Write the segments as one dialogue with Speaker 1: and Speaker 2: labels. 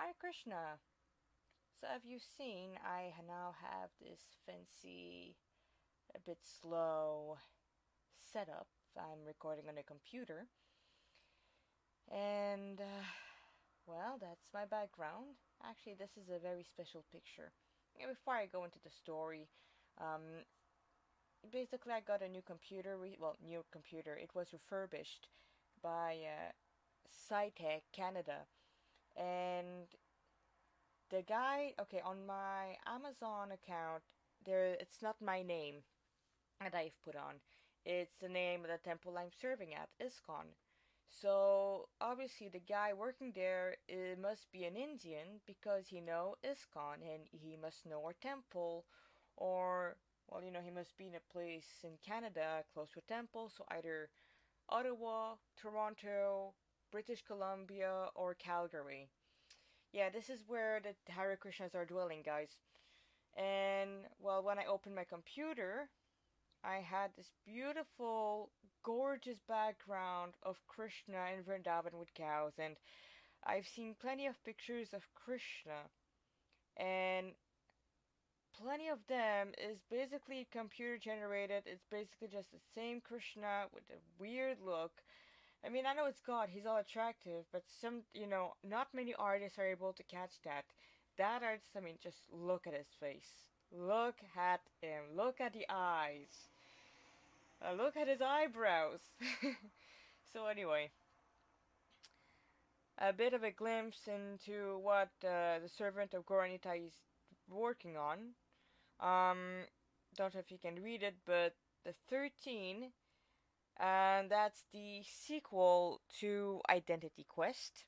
Speaker 1: Hare Krishna. So, have you seen? I now have this fancy, a bit slow setup. I'm recording on a computer, and well, that's my background. Actually, this is a very special picture. Before I go into the story, um, basically, I got a new computer. New computer. It was refurbished by SciTech Canada, and the guy, okay, on my Amazon account, it's not my name that I've put on. It's the name of the temple I'm serving at, ISKCON. So obviously the guy working there, it must be an Indian because he know ISKCON and he must know our temple, or he must be in a place in Canada close to a temple, so either Ottawa, Toronto, British Columbia, or Calgary. Yeah, this is where the Hare Krishnas are dwelling, guys. And well, when I opened my computer, I had this beautiful, gorgeous background of Krishna in Vrindavan with cows, and I've seen plenty of pictures of Krishna, and plenty of them is basically computer generated. It's basically just the same Krishna with a weird look. I mean, I know it's God, he's all attractive, but not many artists are able to catch that. That artist, I mean, just look at his face. Look at him. Look at the eyes. Look at his eyebrows. So, anyway, a bit of a glimpse into what the servant of Goranita is working on. Don't know if you can read it, but the 13, and that's the sequel to Identity Quest.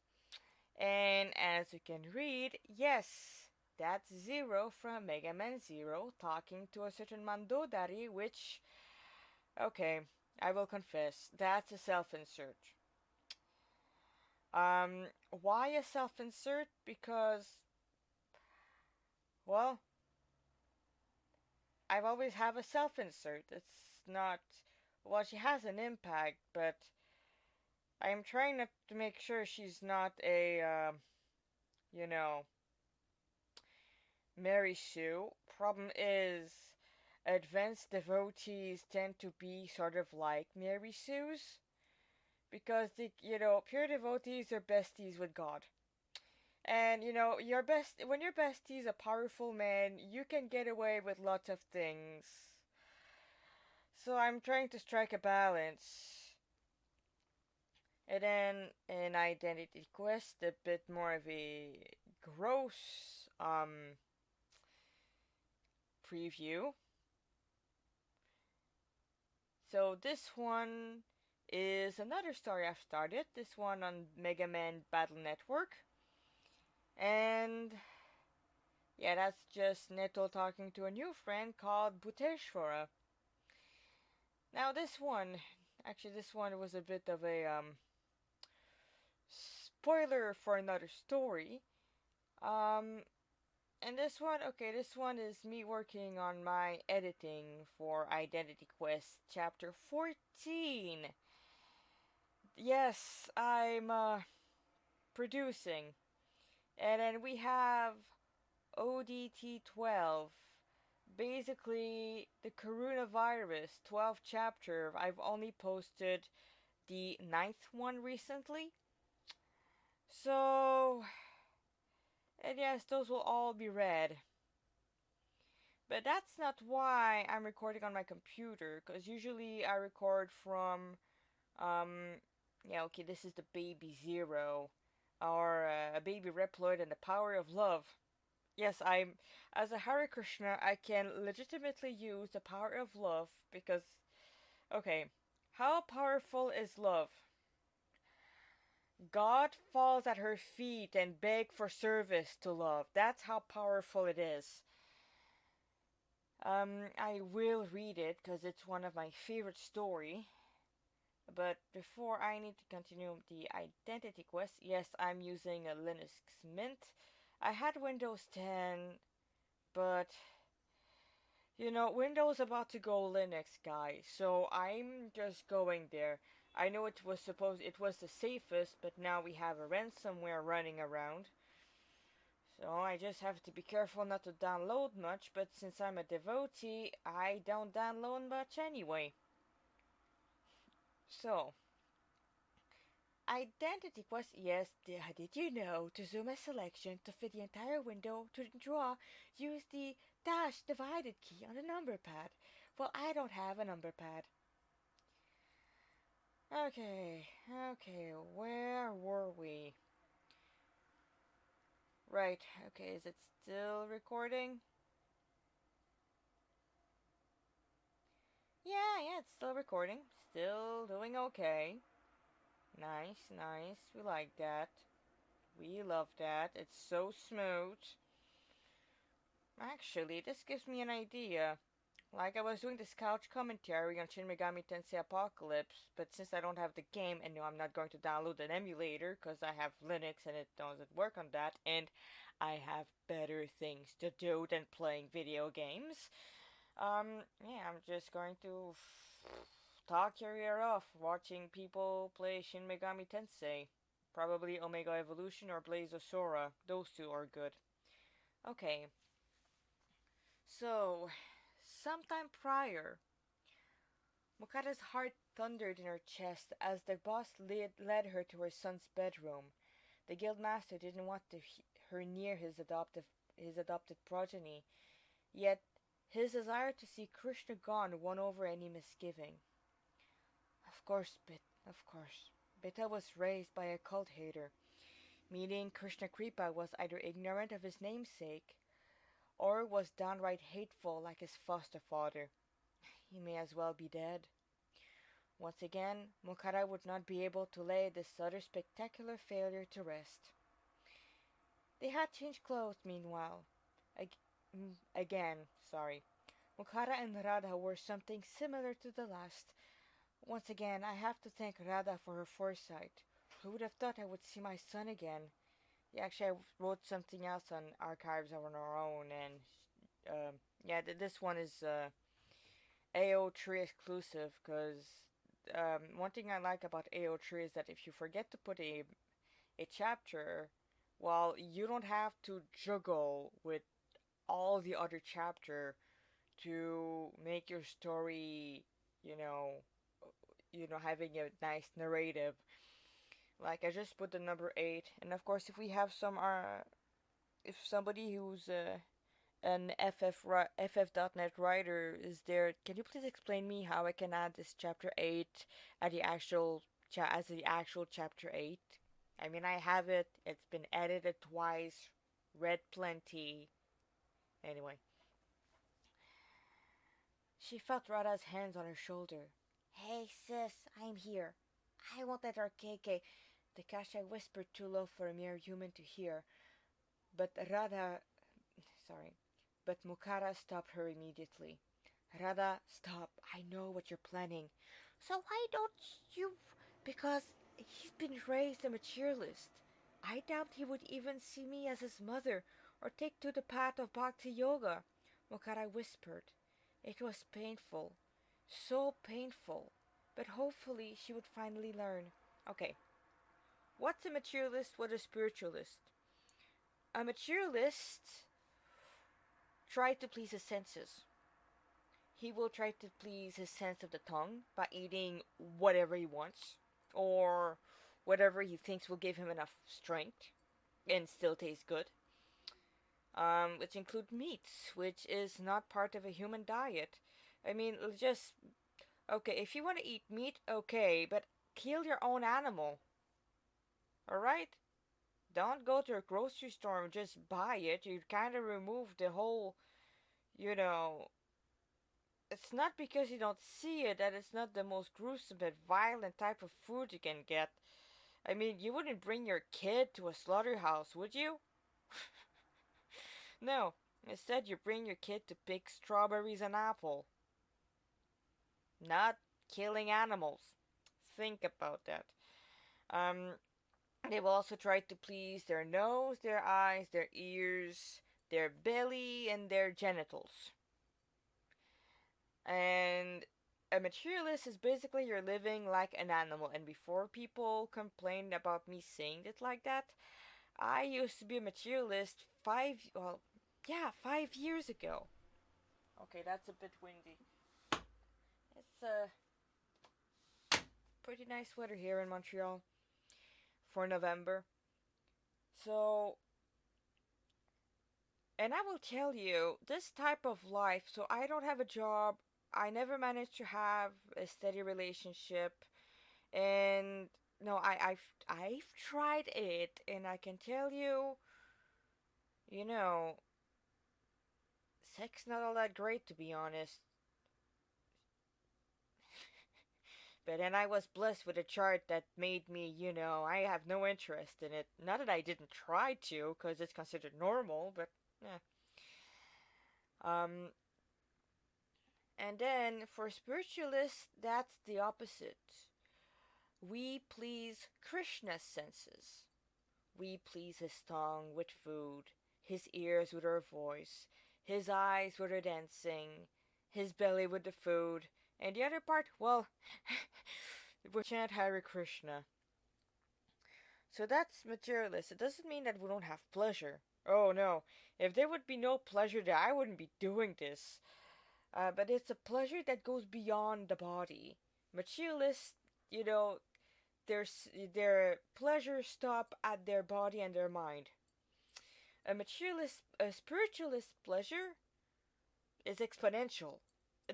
Speaker 1: And as you can read, yes, that's Zero from Mega Man Zero talking to a certain Mandodari, which, okay, I will confess, that's a self-insert. Why a self-insert? Because, well, I've always have a self-insert. It's not, well, she has an impact, but I'm trying not to make sure she's not a, you know, Mary Sue. Problem is, advanced devotees tend to be sort of like Mary Sue's because pure devotees are besties with God. And your best when your bestie's a powerful man, you can get away with lots of things. So I'm trying to strike a balance. And then in Identity Quest, a bit more of a gross preview. So this one is another story I've started. This one on Mega Man Battle Network. And yeah, that's just Neto talking to a new friend called Bhuteshwara. Now this one was a bit of a spoiler for another story. Um, and this one is me working on my editing for Identity Quest Chapter 14. Yes, I'm producing. And then we have ODT 12. Basically, the coronavirus 12th chapter. I've only posted the ninth one recently. So, and yes, those will all be read. But that's not why I'm recording on my computer, because usually I record from, yeah, okay, this is the baby zero, or a baby Reploid and the power of love. Yes, as a Hare Krishna, I can legitimately use the power of love because, okay, how powerful is love? God falls at her feet and begs for service to love. That's how powerful it is. I will read it because it's one of my favorite story. But before I need to continue the identity quest, yes, I'm using a Linux Mint. I had Windows 10, but Windows about to go Linux, guys. So I'm just going there. I know it was the safest, but now we have a ransomware running around. So I just have to be careful not to download much, but since I'm a devotee, I don't download much anyway. So, identity quest, yes, did you know to zoom a selection to fit the entire window to draw, use the dash divided key on the number pad? Well, I don't have a number pad. Okay, where were we? Right, okay, is it still recording? Yeah, it's still recording. Still doing okay. Nice. We like that. We love that. It's so smooth. Actually, this gives me an idea. Like, I was doing this couch commentary on Shin Megami Tensei Apocalypse, but since I don't have the game and no, I'm not going to download an emulator because I have Linux and it doesn't work on that, and I have better things to do than playing video games. Yeah, I'm just going to talk your ear off watching people play Shin Megami Tensei. Probably Omega Evolution or Blaze of Sora. Those two are good. Okay, so sometime prior, Mukhara's heart thundered in her chest as the boss led her to her son's bedroom. The guildmaster didn't want her near his adopted progeny, yet his desire to see Krishna gone won over any misgiving. Of course, of course. Bita was raised by a cult hater, meaning Krishna Kripa was either ignorant of his namesake or was downright hateful like his foster father. He may as well be dead. Once again, Mukhara would not be able to lay this other spectacular failure to rest. They had changed clothes meanwhile. Ag- again, sorry. Mukhara and Radha wore something similar to the last. Once again, I have to thank Radha for her foresight. Who would have thought I would see my son again? Yeah, actually, I wrote something else on archives on our own, and yeah, this one is AO3 exclusive because one thing I like about AO3 is that if you forget to put a chapter, well, you don't have to juggle with all the other chapter to make your story, you know, having a nice narrative. Like I just put the number 8, and of course, if we have if somebody who's an FF.net writer is there, can you please explain me how I can add this chapter 8 at the actual as the actual chapter 8? I mean, I have it. It's been edited twice, read plenty. Anyway, she felt Radha's hands on her shoulder. Hey sis, I'm here. I want that RKK. The Kasha whispered too low for a mere human to hear, but sorry, but Mukhara stopped her immediately. Radha, stop. I know what you're planning. So why don't you? Because he's been raised a materialist. I doubt he would even see me as his mother or take to the path of bhakti yoga, Mukhara whispered. It was painful. So painful. But hopefully she would finally learn. Okay, what's a materialist? What a spiritualist? A materialist tries to please his senses. He will try to please his sense of the tongue by eating whatever he wants or whatever he thinks will give him enough strength and still taste good. Which include meats, which is not part of a human diet. I mean, just okay. If you want to eat meat, okay, but kill your own animal. All right. Don't go to a grocery store and just buy it. You kind of remove the whole, you know, it's not because you don't see it that it's not the most gruesome and violent type of food you can get. I mean, you wouldn't bring your kid to a slaughterhouse, would you? No. Instead, you bring your kid to pick strawberries and apple. Not killing animals. Think about that. Um, they will also try to please their nose, their eyes, their ears, their belly, and their genitals. And a materialist is basically you're living like an animal. And before people complain about me saying it like that, I used to be a materialist well, yeah, 5 years ago. Okay, that's a bit windy. It's pretty nice weather here in Montreal for November. So, and I will tell you, this type of life, so I don't have a job, I never managed to have a steady relationship, and no, I've tried it, and I can tell you, you know, sex not all that great to be honest. But then I was blessed with a chart that made me, I have no interest in it. Not that I didn't try to, because it's considered normal, but eh. Um, and then for spiritualists, that's the opposite. We please Krishna's senses. We please his tongue with food, his ears with our voice, his eyes with our dancing, his belly with the food, and the other part, well, we chant Hare Krishna. So that's materialist. It doesn't mean that we don't have pleasure. Oh no, if there would be no pleasure there, I wouldn't be doing this. But it's a pleasure that goes beyond the body. Materialists, you know, their pleasures stop at their body and their mind. A spiritualist pleasure is exponential.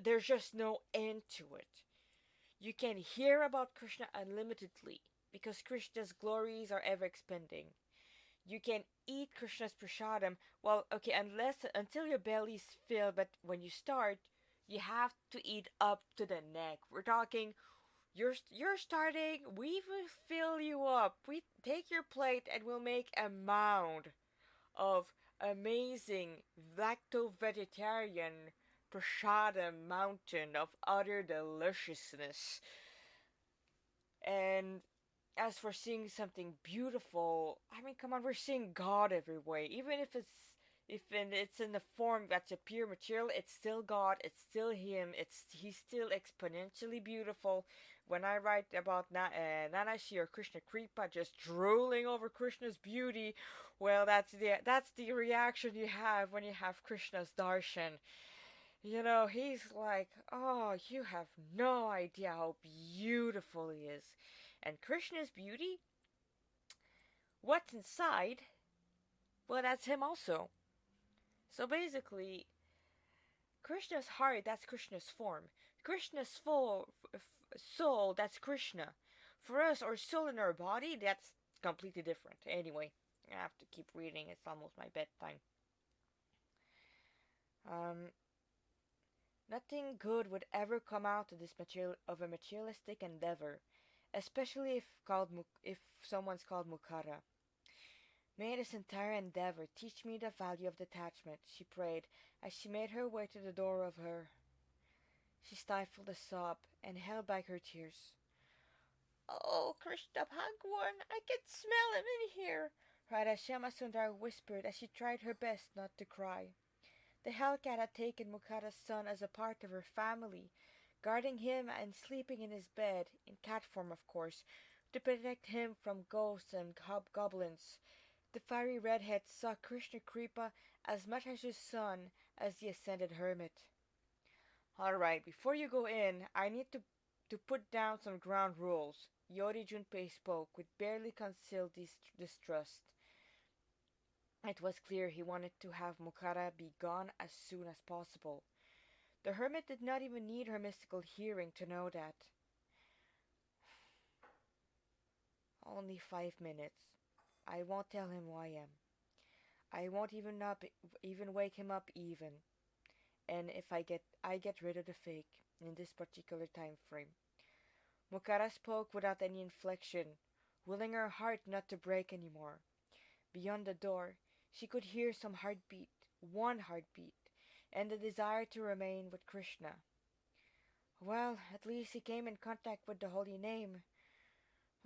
Speaker 1: There's just no end to it. You can hear about Krishna unlimitedly because Krishna's glories are ever expanding. You can eat Krishna's prasadam. Well, okay, until your belly's filled, but when you start, you have to eat up to the neck. We're talking you're starting, we will fill you up. We take your plate and we'll make a mound of amazing lacto vegetarian prasadam mountain of utter deliciousness. And as for seeing something beautiful, I mean, come on, we're seeing God every way. Even if it's in the form that's a pure material, it's still God. It's still Him. He's still exponentially beautiful. When I write about Nanashi or Krishna Kripa just drooling over Krishna's beauty, well, that's the reaction you have when you have Krishna's darshan. He's like, oh, you have no idea how beautiful he is. And Krishna's beauty, what's inside, well, that's him also. So basically, Krishna's heart, that's Krishna's form. Krishna's soul, that's Krishna. For us, our soul and our body, that's completely different. Anyway, I have to keep reading, it's almost my bedtime. Um, Nothing good would ever come out of a materialistic endeavor, especially if someone's called Mukhara. May this entire endeavor teach me the value of detachment, she prayed as she made her way to the door of her. She stifled a sob and held back her tears. Oh, Krishna Bhagwan, I can smell him in here, Radha Shyama whispered as she tried her best not to cry. The Hellcat had taken Mukhara's son as a part of her family, guarding him and sleeping in his bed, in cat form of course, to protect him from ghosts and hobgoblins. The fiery redhead saw Krishna Kripa as much as his son as the ascended hermit. All right, before you go in, I need to put down some ground rules. Yori Junpei spoke with barely concealed distrust. It was clear he wanted to have Mukhara be gone as soon as possible. The hermit did not even need her mystical hearing to know that. Only 5 minutes. I won't tell him who I am. I won't even wake him up even. And if I get rid of the fake in this particular time frame. Mukhara spoke without any inflection, willing her heart not to break any more. Beyond the door, she could hear some heartbeat, one heartbeat, and the desire to remain with Krishna. Well, at least he came in contact with the holy name.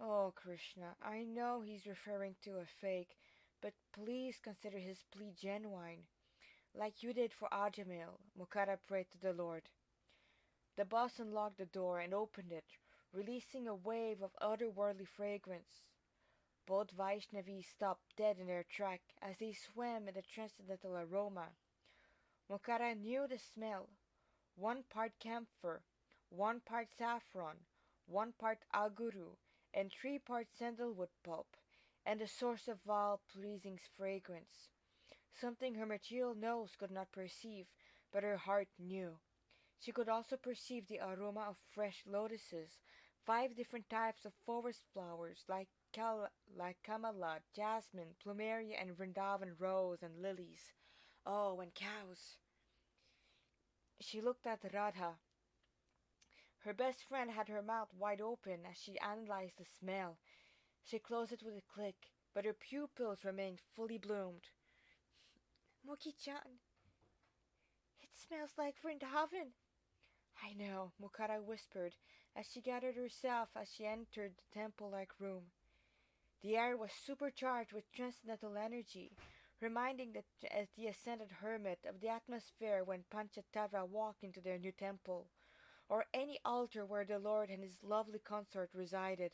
Speaker 1: Oh, Krishna, I know he's referring to a fake, but please consider his plea genuine. Like you did for Ajamil, Mukhara prayed to the Lord. The boss unlocked the door and opened it, releasing a wave of otherworldly fragrance. Both Vaishnavis stopped dead in their track as they swam in the transcendental aroma. Mukhara knew the smell. 1 part camphor, 1 part saffron, 1 part aguru, and 3 parts sandalwood pulp, and the source of vile pleasing fragrance. Something her material nose could not perceive, but her heart knew. She could also perceive the aroma of fresh lotuses, 5 different types of forest flowers like camellia, jasmine, plumeria, and Vrindavan rose and lilies. Oh, and cows. She looked at Radha. Her best friend had her mouth wide open as she analyzed the smell. She closed it with a click, but her pupils remained fully bloomed. Muki-chan, it smells like Vrindavan. I know, Mukhara whispered as she gathered herself as she entered the temple-like room. The air was supercharged with transcendental energy, reminding the ascended hermit of the atmosphere when Panchatattva walked into their new temple, or any altar where the Lord and his lovely consort resided.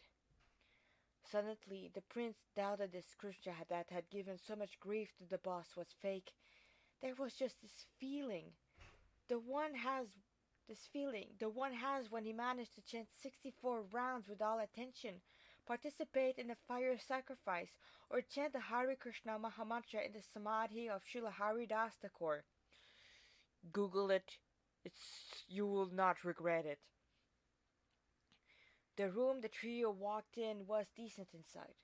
Speaker 1: Suddenly, the prince doubted this Krishna that had given so much grief to the boss was fake. There was just the one has the one has when he managed to chant 64 rounds with all attention, participate in a fire sacrifice, or chant the Hare Krishna Mahamantra in the Samadhi of Srila Haridas Thakur. Google it. You will not regret it. The room the trio walked in was decent inside.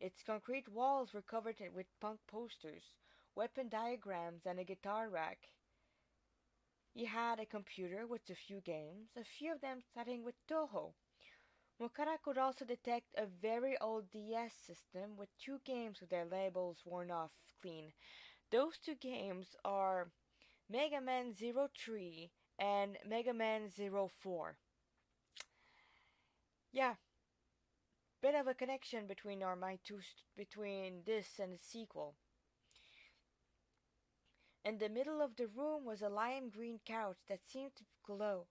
Speaker 1: Its concrete walls were covered with punk posters, weapon diagrams, and a guitar rack. He had a computer with a few games, a few of them starting with Toho. Mukhara could also detect a very old DS system with 2 games with their labels worn off clean. Those 2 games are Mega Man 03 and Mega Man 04. Yeah, bit of a connection between between this and the sequel. In the middle of the room was a lime green couch that seemed to glow.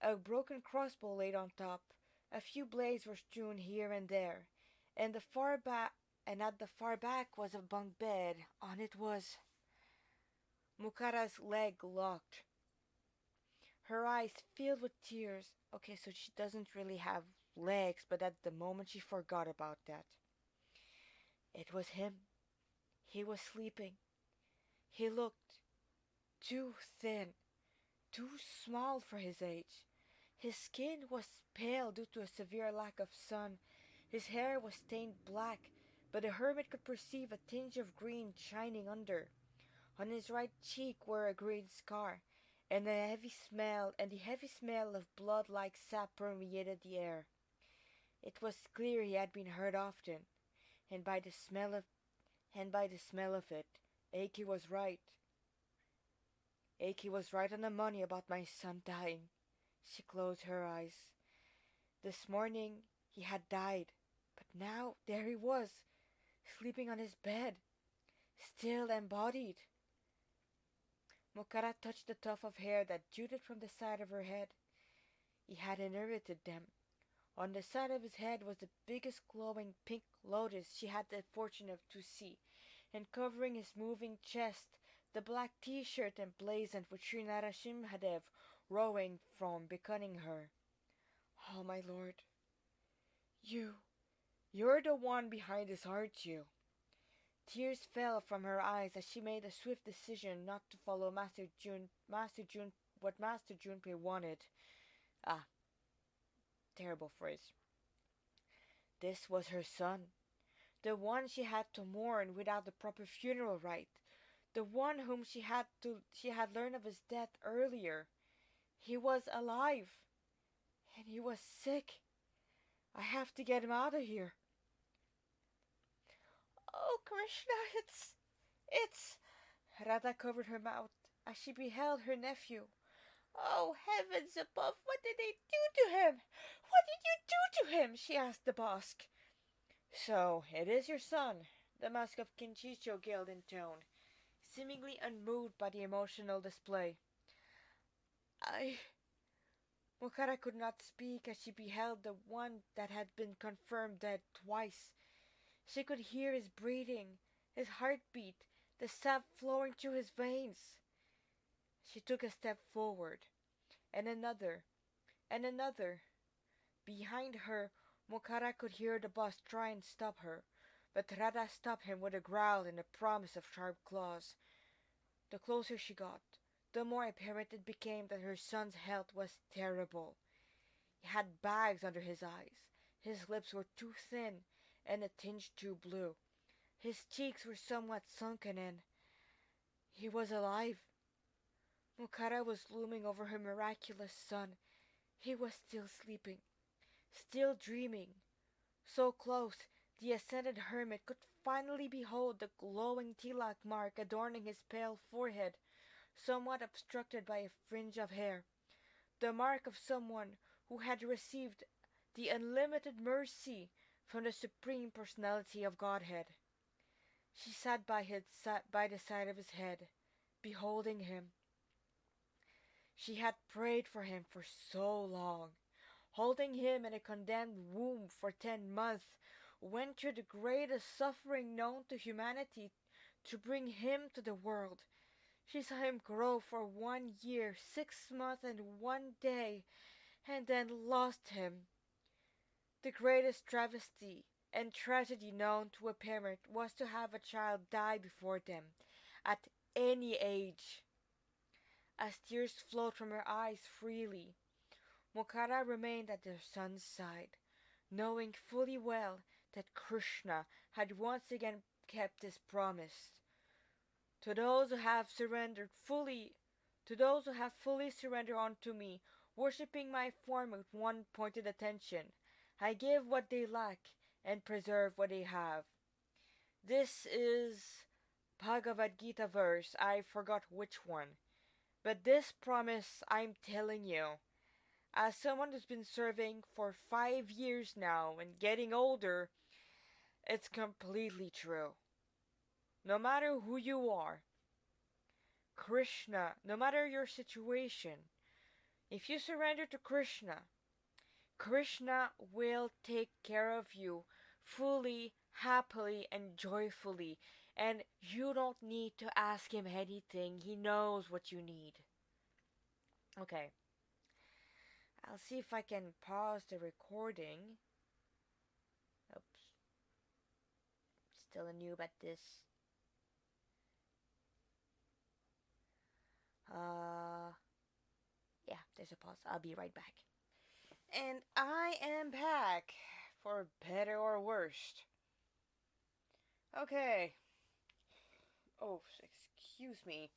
Speaker 1: A broken crossbow laid on top. A few blades were strewn here and there. And at the far back was a bunk bed. On it was Mukhara's leg locked. Her eyes filled with tears. Okay, so she doesn't really have legs, but at the moment she forgot about that. It was him. He was sleeping. He looked too thin, too small for his age. His skin was pale due to a severe lack of sun. His hair was stained black, but the hermit could perceive a tinge of green shining under. On his right cheek were a green scar, and the heavy smell of blood-like sap permeated the air. It was clear he had been hurt often, and by the smell of it, Aki was right. Aki was right on the money about my son dying. She closed her eyes. This morning he had died, but now there he was, sleeping on his bed, still embodied. Mukhara touched the tuft of hair that jutted from the side of her head. He had inherited them. On the side of his head was the biggest glowing pink lotus she had the fortune to see, and covering his moving chest, the black t-shirt emblazoned with Sri Narasimhadev rowing from beckoning her. Oh, my lord, you're the one behind this, aren't you? Tears fell from her eyes as she made a swift decision not to follow what Master Junpei wanted. Ah, terrible phrase. This was her son, the one she had to mourn without the proper funeral rite, the one whom she had learned of his death earlier. He was alive, and he was sick. I have to get him out of here. Oh, Krishna, it's... Radha covered her mouth as she beheld her nephew. Oh, heavens above, what did they do to him? What did you do to him? She asked the Basque. So, it is your son, the mask of Kinchicho gelled in tone, seemingly unmoved by the emotional display. Mukhara could not speak as she beheld the one that had been confirmed dead twice. She could hear his breathing, his heartbeat, the sap flowing through his veins. She took a step forward, and another, and another. Behind her, Mukhara could hear the boss try and stop her, but Radha stopped him with a growl and a promise of sharp claws. The closer she got, the more apparent it became that her son's health was terrible. He had bags under his eyes, his lips were too thin and a tinge too blue, his cheeks were somewhat sunken in. He was alive. Mukhara was looming over her miraculous son. He was still sleeping, still dreaming. So close, the ascended hermit could finally behold the glowing tilak mark adorning his pale forehead, somewhat obstructed by a fringe of hair, the mark of someone who had received the unlimited mercy from the Supreme Personality of Godhead. She sat by the side of his head, beholding him. She had prayed for him for so long, holding him in a condemned womb for 10 months, went through the greatest suffering known to humanity to bring him to the world. She saw him grow for 1 year, 6 months, and 1 day, and then lost him. The greatest travesty and tragedy known to a parent was to have a child die before them, at any age. As tears flowed from her eyes freely, Mukhara remained at her son's side, knowing fully well that Krishna had once again kept his promise. To those who have fully surrendered unto me, worshipping my form with one pointed attention, I give what they lack and preserve what they have. This is Bhagavad Gita verse, I forgot which one. But this promise I'm telling you, as someone who's been serving for 5 years now and getting older, it's completely true. No matter who you are, Krishna, no matter your situation, if you surrender to Krishna, Krishna will take care of you fully, happily, and joyfully, and you don't need to ask him anything. He knows what you need. Okay, I'll see if I can pause the recording. Oops. Still a noob at this. Yeah, there's a pause. I'll be right back. And I am back, for better or worse. Okay. Oh, excuse me.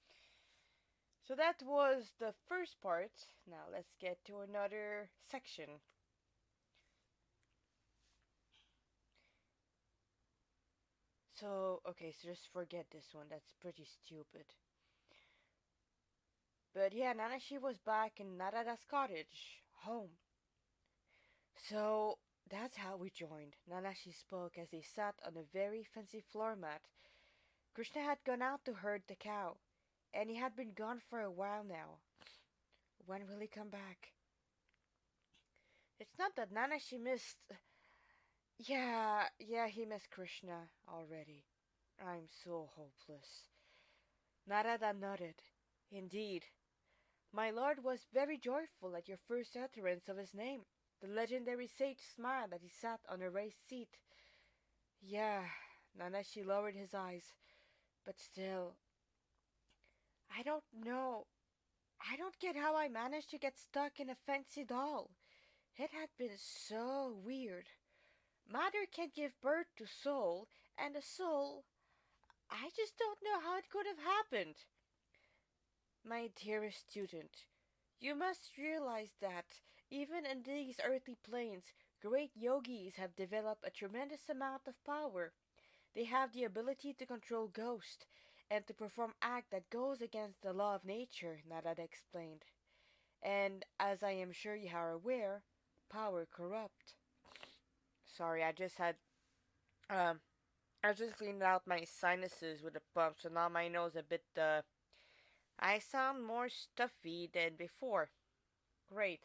Speaker 1: So that was the first part. Now let's get to another section. So, okay, so just forget this one. That's pretty stupid. But yeah, Nanashi was back in Narada's cottage, home. So that's how we joined. Nanashi spoke as they sat on a very fancy floor mat. Krishna had gone out to herd the cow, and he had been gone for a while now. When will he come back? It's not that Nanashi missed. Yeah, he missed Krishna already. I'm so hopeless. Narada nodded. Indeed. My lord was very joyful at your first utterance of his name. The legendary sage smiled as he sat on a raised seat. Yeah, Nanashi lowered his eyes. But still, I don't know. I don't get how I managed to get stuck in a fancy doll. It had been so weird. Matter can't give birth to soul, and a soul, I just don't know how it could have happened. My dearest student, you must realize that, even in these earthly planes, great yogis have developed a tremendous amount of power. They have the ability to control ghosts and to perform acts that goes against the law of nature, Narada explained. And, as I am sure you are aware, power corrupt. Sorry, I just cleaned out my sinuses with a pump, so now my nose a bit, I sound more stuffy than before. Great.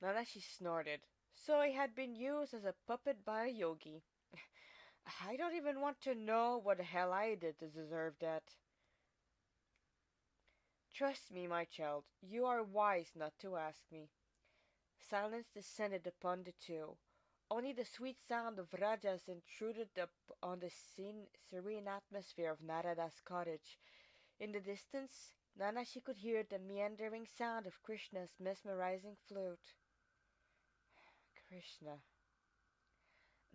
Speaker 1: Nanashi snorted. So he had been used as a puppet by a yogi. I don't even want to know what the hell I did to deserve that. Trust me, my child, you are wise not to ask me. Silence descended upon the two. Only the sweet sound of rajas intruded on the serene atmosphere of Narada's cottage. In the distance, Nanashi could hear the meandering sound of Krishna's mesmerizing flute. Krishna.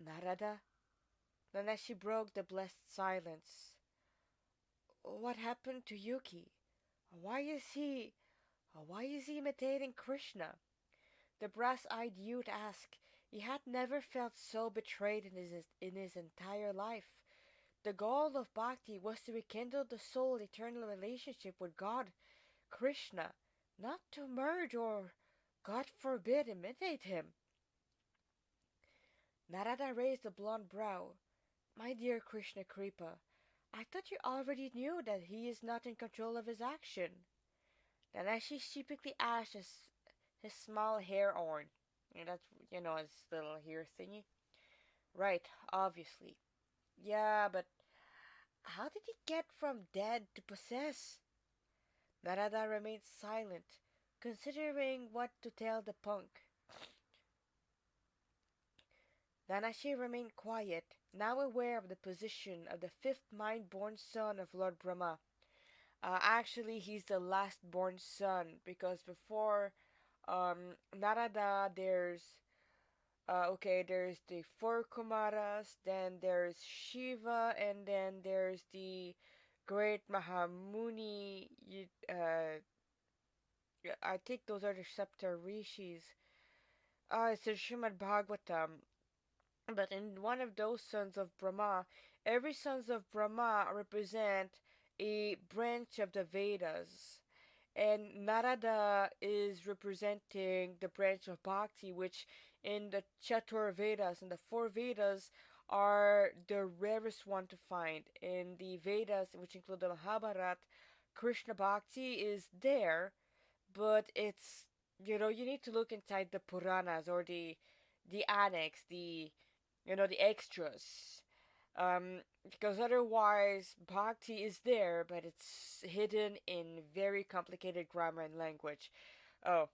Speaker 1: Narada? Nanashi broke the blessed silence. What happened to Yuki? Why is he... Why is he imitating Krishna? The brass-eyed youth asked. He had never felt so betrayed in his entire life. The goal of bhakti was to rekindle the soul eternal relationship with God, Krishna, not to merge or, God forbid, imitate him. Narada raised a blond brow. My dear Krishna Kripa, I thought you already knew that he is not in control of his action. Then as she sheepishly asked his small hair on. And that's, his little hair thingy. Right, obviously. Yeah, but how did he get from dead to possess? Narada remained silent, considering what to tell the punk. Danashi remained quiet, now aware of the position of the fifth mind-born son of Lord Brahma. Actually, he's the last-born son, because before Narada, there's the four Kumaras, then there's Shiva, and then there's the great Mahamuni. I think those are the Saptarishis. It's in Srimad Bhagavatam. But in one of those sons of Brahma, every sons of Brahma represent a branch of the Vedas. And Narada is representing the branch of Bhakti, which in the Chatur Vedas and the four Vedas are the rarest one to find. In the Vedas, which include the Mahabharata, Krishna Bhakti is there, but it's, you need to look inside the Puranas or the annex, the extras. Because otherwise, bhakti is there, but it's hidden in very complicated grammar and language. Oh,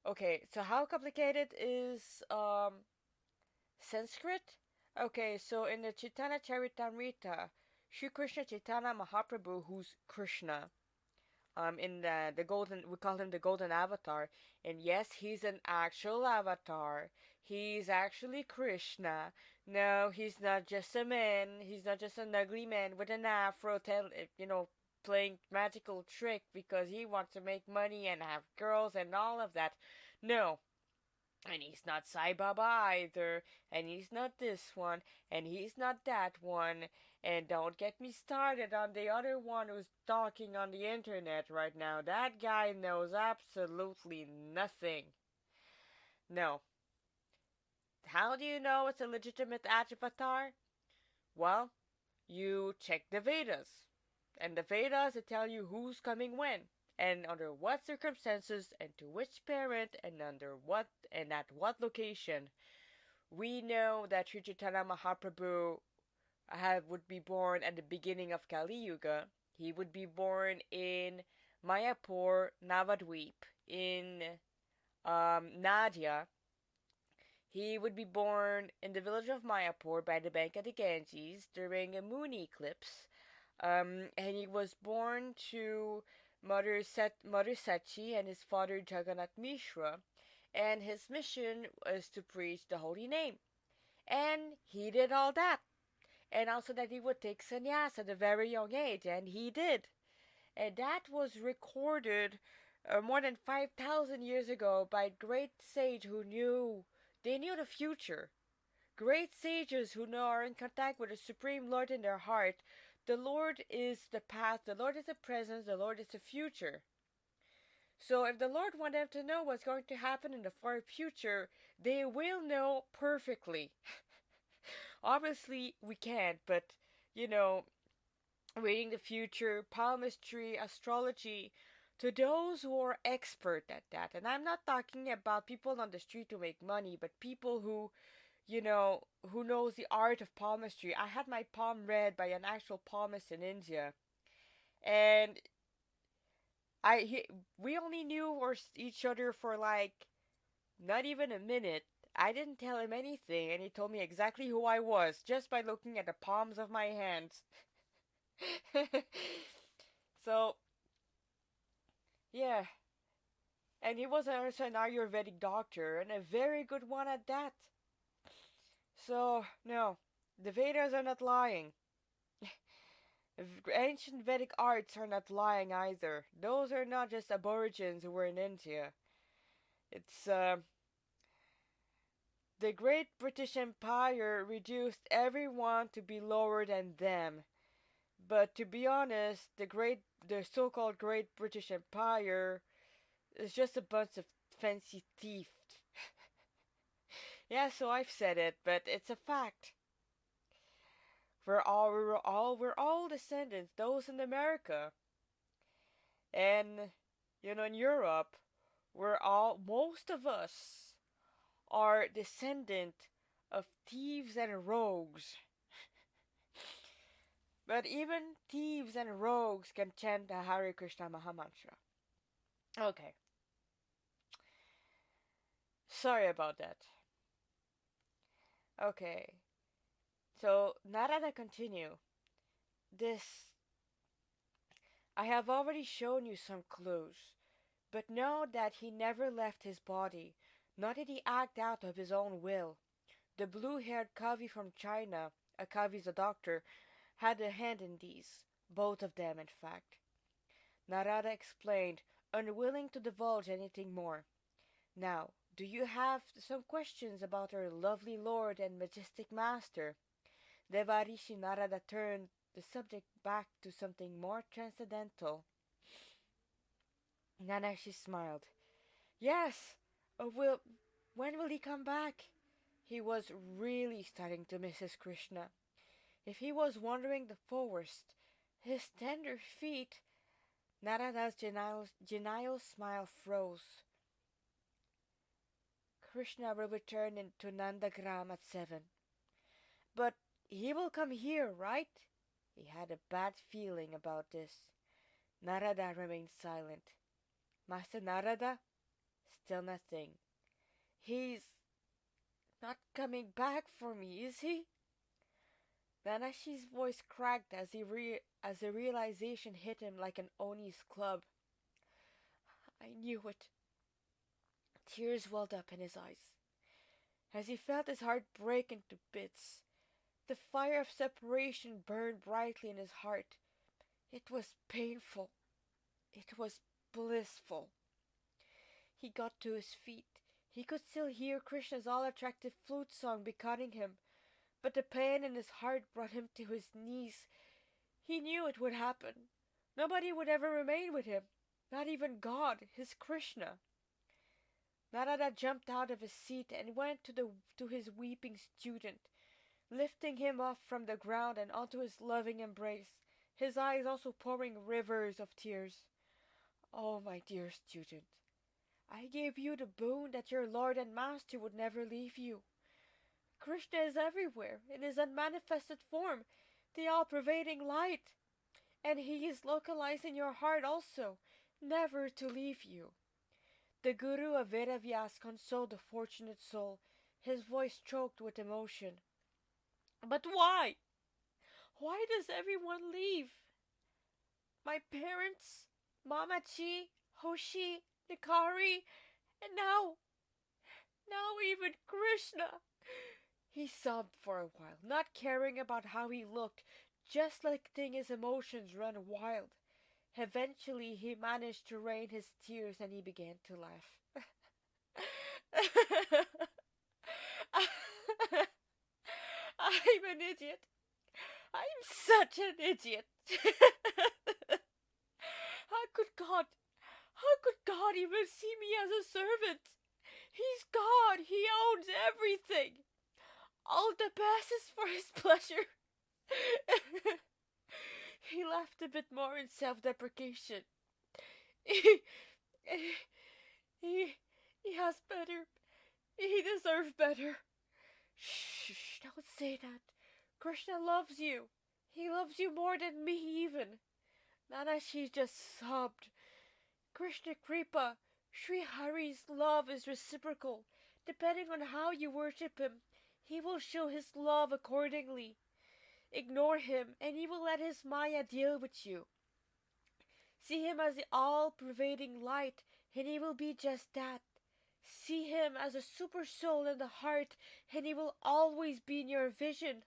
Speaker 1: okay. So how complicated is Sanskrit? Okay, so in the Chaitanya Charitamrita, Sri Krishna Chaitanya Mahaprabhu, who's Krishna, in the golden, we call him the golden avatar, and yes, he's an actual avatar. He's actually Krishna. No, he's not just a man. He's not just an ugly man with an afro playing magical trick because he wants to make money and have girls and all of that. No, and he's not Sai Baba either, and he's not this one, and he's not that one, and don't get me started on the other one who's talking on the internet right now. That guy knows absolutely nothing. No. How do you know it's a legitimate avatar? Well, you check the Vedas. And the Vedas tell you who's coming when, and under what circumstances, and to which parent, and under what, and at what location. We know that Sri Chaitanya Mahaprabhu would be born at the beginning of Kali Yuga. He would be born in Mayapur, Navadweep, in Nadia. He would be born in the village of Mayapur by the bank of the Ganges during a moon eclipse. And he was born to Mother Sachi and his father Jagannath Mishra, and his mission was to preach the holy name. And he did all that. And also that he would take sannyas at a very young age, and he did. And that was recorded more than 5,000 years ago by a great sage they knew the future. Great sages who are in contact with the Supreme Lord in their heart. The Lord is the past, the Lord is the present, the Lord is the future. So if the Lord wanted them to know what's going to happen in the far future, they will know perfectly. Obviously, we can't, but, you know, reading the future, palmistry, astrology, To those who are expert at that, and I'm not talking about people on the street who make money, but people who, who knows the art of palmistry. I had my palm read by an actual palmist in India, and we only knew each other for like not even a minute. I didn't tell him anything, and he told me exactly who I was just by looking at the palms of my hands. So, yeah. And he was also an Ayurvedic doctor, and a very good one at that. So, no, the Vedas are not lying. Ancient Vedic arts are not lying either. Those are not just aborigines who were in India. It's, the Great British Empire reduced everyone to be lower than them. But to be honest, the so-called Great British Empire is just a bunch of fancy thieves. Yeah, so I've said it, but it's a fact. We're all descendants. Those in America and in Europe, most of us are descendant of thieves and rogues. But even thieves and rogues can chant the Hare Krishna Mahamantra. Okay, sorry about that. Okay, so now that I continue, this I have already shown you some clues, but know that he never left his body, nor did he act out of his own will. The blue-haired Kavi from China, a Kavi's a doctor, had a hand in these, both of them, in fact. Narada explained, unwilling to divulge anything more. Now, do you have some questions about our lovely lord and majestic master? Devarishi Narada turned the subject back to something more transcendental. Nanashi smiled. Yes, when will he come back? He was really starting to miss his Krishna. If he was wandering the forest, his tender feet. Narada's genial smile froze. Krishna will return to Nandagram at 7. But he will come here, right? He had a bad feeling about this. Narada remained silent. Master Narada? Still nothing. He's not coming back for me, is he? Nanashi's voice cracked as the realization hit him like an Oni's club. I knew it. Tears welled up in his eyes as he felt his heart break into bits. The fire of separation burned brightly in his heart. It was painful. It was blissful. He got to his feet. He could still hear Krishna's all-attractive flute song beckoning him, but the pain in his heart brought him to his knees. He knew it would happen. Nobody would ever remain with him, not even God, his Krishna. Narada jumped out of his seat and went to his weeping student, lifting him up from the ground and onto his loving embrace, his eyes also pouring rivers of tears. Oh, my dear student, I gave you the boon that your Lord and Master would never leave you. Krishna is everywhere, in his unmanifested form, the all-pervading light, and he is localized in your heart also, never to leave you. The Guru of Vedavyas consoled the fortunate soul, his voice choked with emotion. But why? Why does everyone leave? My parents, Mamachi, Hoshi, Nikari, and now even Krishna. He sobbed for a while, not caring about how he looked, just letting his emotions run wild. Eventually he managed to rein his tears and he began to laugh. I'm an idiot. I'm such an idiot. How could God even see me as a servant? He's God. He owns everything. All the best is for his pleasure. He laughed a bit more in self-deprecation. he, he has better. He deserves better. Shh, don't say that. Krishna loves you. He loves you more than me even. Nana, she just sobbed. Krishna Kripa, Sri Hari's love is reciprocal. Depending on how you worship him, he will show his love accordingly. Ignore him, and he will let his Maya deal with you. See him as the all-pervading light, and he will be just that. See him as a super soul in the heart, and he will always be in your vision.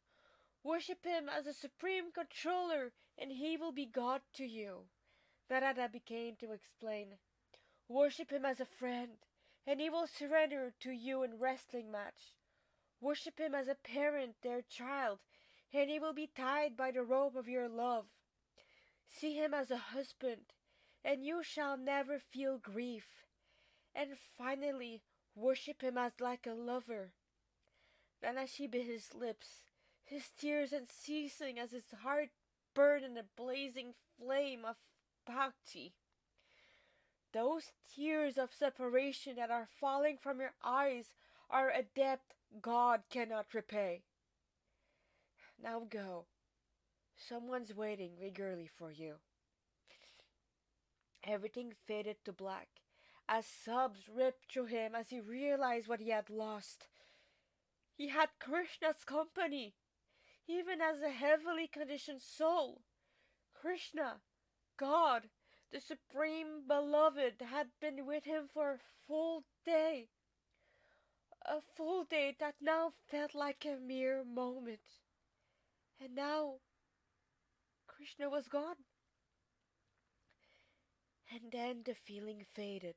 Speaker 1: Worship him as a supreme controller, and he will be God to you. Narada began to explain. Worship him as a friend, and he will surrender to you in wrestling match. Worship him as a parent, their child, and he will be tied by the rope of your love. See him as a husband, and you shall never feel grief. And finally, worship him as like a lover. Then as she bit his lips, his tears unceasing as his heart burned in a blazing flame of bhakti. Those tears of separation that are falling from your eyes are a debt God cannot repay. Now go. Someone's waiting eagerly for you. Everything faded to black, as sobs ripped through him as he realized what he had lost. He had Krishna's company, even as a heavily conditioned soul. Krishna, God, the Supreme Beloved, had been with him for a full day. A full day that now felt like a mere moment. And now, Krishna was gone. And then the feeling faded,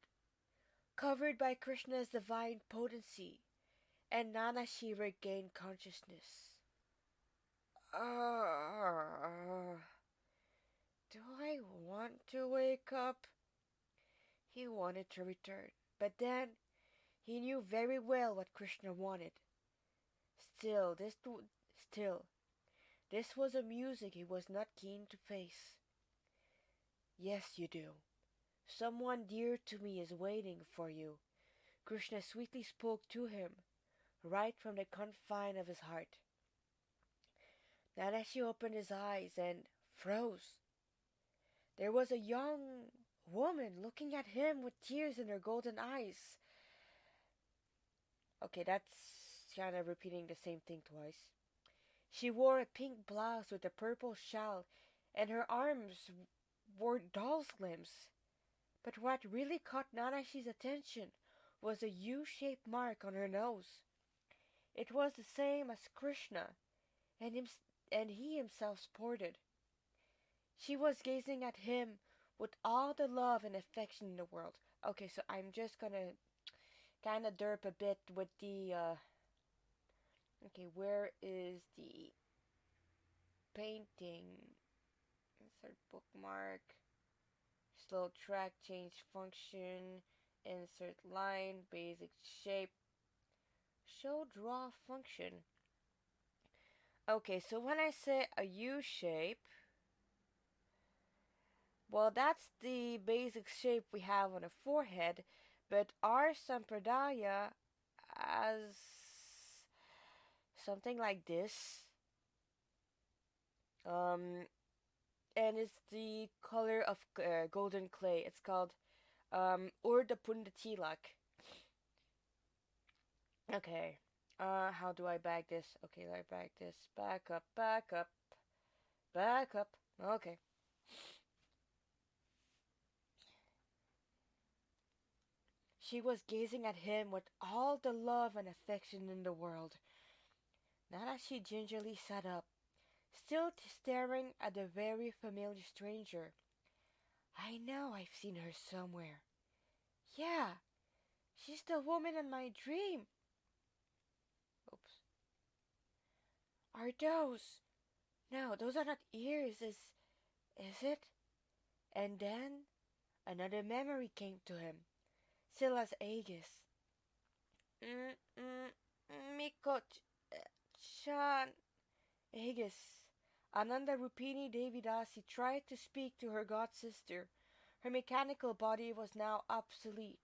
Speaker 1: covered by Krishna's divine potency, and Nanashi regained consciousness. Do I want to wake up? He wanted to return, but then he knew very well what Krishna wanted. Still, this was a music he was not keen to face. Yes, you do. Someone dear to me is waiting for you. Krishna sweetly spoke to him, right from the confine of his heart. Nanashi opened his eyes and froze. There was a young woman looking at him with tears in her golden eyes. Okay, that's kind of repeating the same thing twice. She wore a pink blouse with a purple shawl, and her arms were doll's limbs. But what really caught Nanashi's attention was a U-shaped mark on her nose. It was the same as Krishna, and he himself sported. She was gazing at him with all the love and affection in the world. Okay, so I'm just gonna kind of derp a bit with the, okay, where is the painting? Insert bookmark. Slow track, change function, insert line, basic shape, show draw function. Okay, so when I say a U shape, well, that's the basic shape we have on a forehead, but our Sampradaya has something like this. And it's the color of golden clay. It's called Urda Pundatilak. Okay. How do I bag this? Okay, I bag this. Back up, back up, back up. Okay. She was gazing at him with all the love and affection in the world. Not as she gingerly sat up, still staring at the very familiar stranger. I know I've seen her somewhere. Yeah, she's the woman in my dream. Oops. Are those? No, those are not ears, is it? And then another memory came to him. Silas Aegis. Miko-chan. Aegis. Ananda Rupini Devidasi tried to speak to her god sister, Her mechanical body was now obsolete,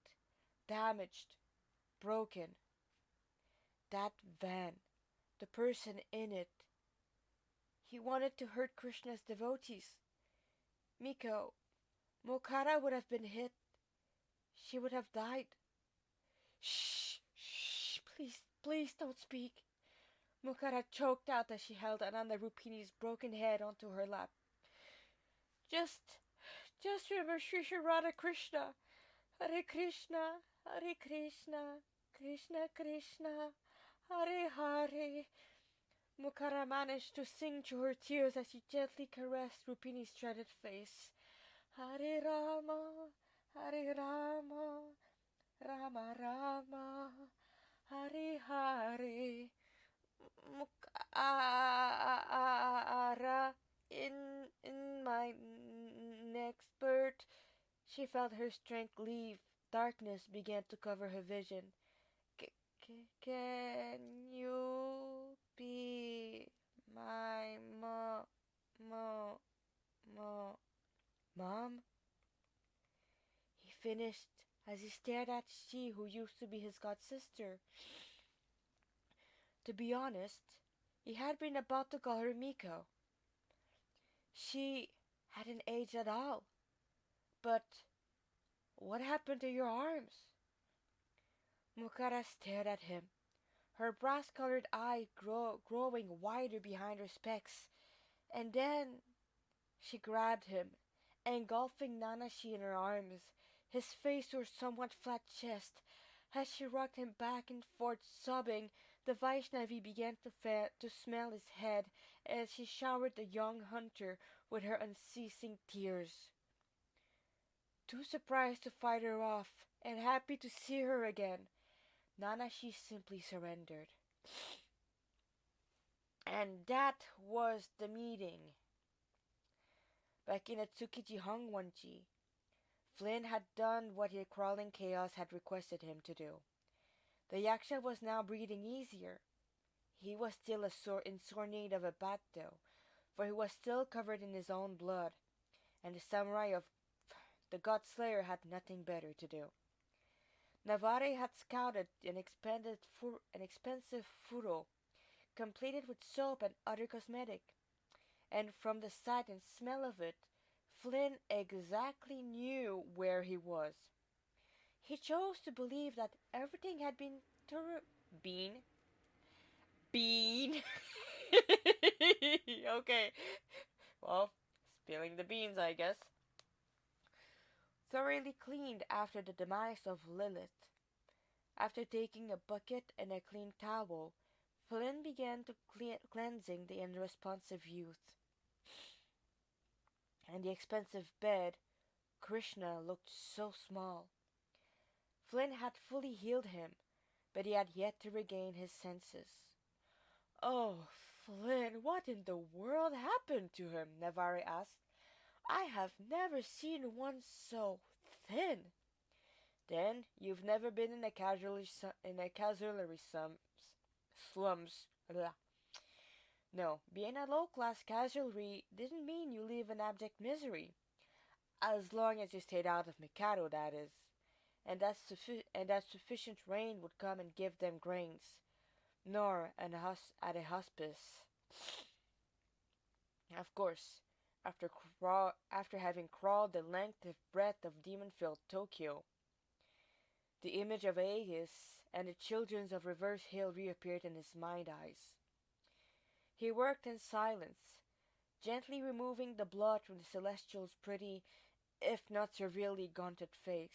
Speaker 1: damaged, broken. That van, the person in it, he wanted to hurt Krishna's devotees. Miko, Mukhara would have been hit. She would have died. Shh, shh, please, please don't speak. Mukhara choked out as she held Ananda Rupini's broken head onto her lap. Just remember Sri Sri Radha Krishna. Hare Krishna, Hare Krishna, Krishna Krishna, Hare Hare. Mukhara managed to sing through her tears as she gently caressed Rupini's shredded face. Hare Rama, Hare Rama, Rama Rama, Hare Hare. Mukhara, in my next birth. She felt her strength leave. Darkness began to cover her vision. Can you be my mom? He finished as he stared at she who used to be his god sister. To be honest, he had been about to call her Miko. She hadn't aged at all. But what happened to your arms? Mukhara stared at him, her brass-colored eye growing wider behind her specs, and then she grabbed him, engulfing Nanashi in her arms, his face to her somewhat flat chest. As she rocked him back and forth, sobbing, the Vaishnavi began to smell his head as she showered the young hunter with her unceasing tears. Too surprised to fight her off, and happy to see her again, Nanashi simply surrendered. And that was the meeting. Back in Tsukiji Hongwanji, Flynn had done what the crawling chaos had requested him to do. The yaksha was now breathing easier. He was still in sore need of a bath though, for he was still covered in his own blood, and the samurai of the God Slayer had nothing better to do. Navarre had scouted an expensive furo, completed with soap and other cosmetic, and from the sight and smell of it, Flynn exactly knew where he was. He chose to believe that everything had been okay, well, spilling the beans, I guess. Thoroughly cleaned after the demise of Lilith. After taking a bucket and a clean towel, Flynn began to cleansing the unresponsive youth. And the expensive bed, Krishna looked so small. Flynn had fully healed him, but he had yet to regain his senses. Oh, Flynn, what in the world happened to him? Navarre asked. I have never seen one so thin. Then you've never been in a casualty slums. Blah. No, being a low-class casualty didn't mean you live in abject misery. As long as you stayed out of Mikado, that is. And that sufficient rain would come and give them grains. Nor at a hospice. Of course, after having crawled the length and breadth of demon-filled Tokyo, the image of Aegis and the children of Reverse Hill reappeared in his mind-eyes. He worked in silence, gently removing the blood from the Celestial's pretty, if not severely gaunt face.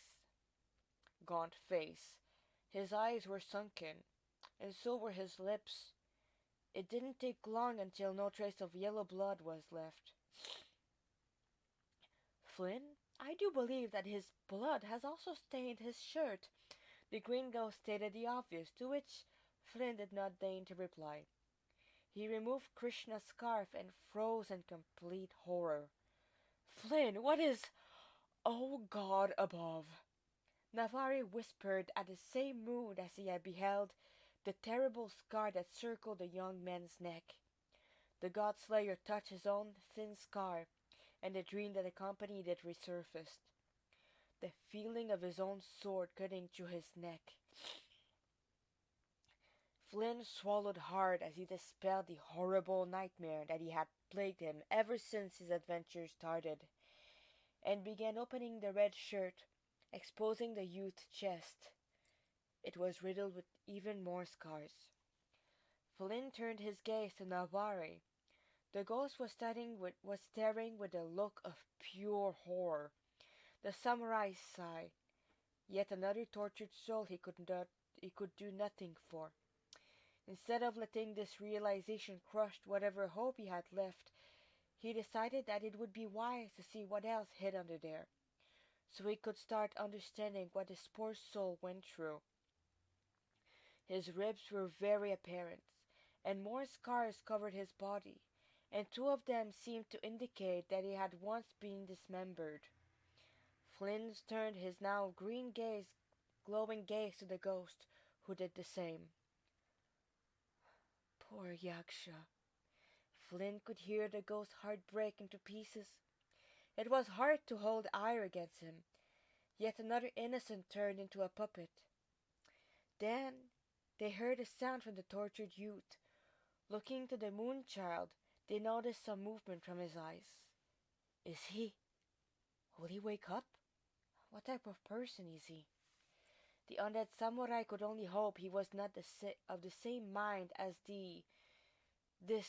Speaker 1: His eyes were sunken, and so were his lips. It didn't take long until no trace of yellow blood was left. Flynn, I do believe that his blood has also stained his shirt. The gringo stated the obvious, to which Flynn did not deign to reply. He removed Krishna's scarf and froze in complete horror. Flynn, what is... Oh, God above! Navarre whispered at the same mood as he had beheld the terrible scar that circled the young man's neck. The God Slayer touched his own thin scar, and the dream that accompanied it resurfaced. the feeling of his own sword cutting through his neck. Flynn swallowed hard as he dispelled the horrible nightmare that had plagued him ever since his adventure started, and began opening the red shirt, exposing the youth's chest. It was riddled with even more scars. Flynn turned his gaze to Navarre. The ghost was staring with a look of pure horror. The samurai sighed. Yet another tortured soul he could do nothing for. Instead of letting this realization crush whatever hope he had left, he decided that it would be wise to see what else hid under there, so he could start understanding what his poor soul went through. His ribs were very apparent, and more scars covered his body, and two of them seemed to indicate that he had once been dismembered. Flynn turned his now glowing gaze to the ghost, who did the same. Poor Yaksha. Flynn could hear the ghost's heart break into pieces. It was hard to hold ire against him. Yet another innocent turned into a puppet. Then they heard a sound from the tortured youth. Looking to the moon-child, they noticed some movement from his eyes. Will he wake up? What type of person is he? The undead samurai could only hope he was not of the same mind as this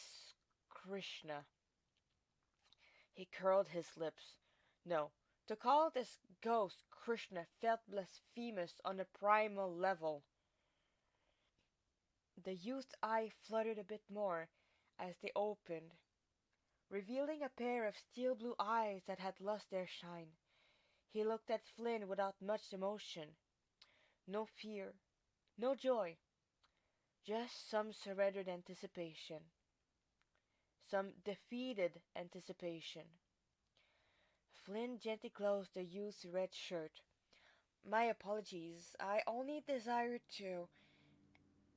Speaker 1: Krishna. He curled his lips. No, to call this ghost Krishna felt blasphemous on a primal level. The youth's eye fluttered a bit more as they opened, revealing a pair of steel blue eyes that had lost their shine. He looked at Flynn without much emotion. No fear, no joy, just some surrendered anticipation. Some defeated anticipation. Flynn gently closed the youth's red shirt. My apologies, I only desired to.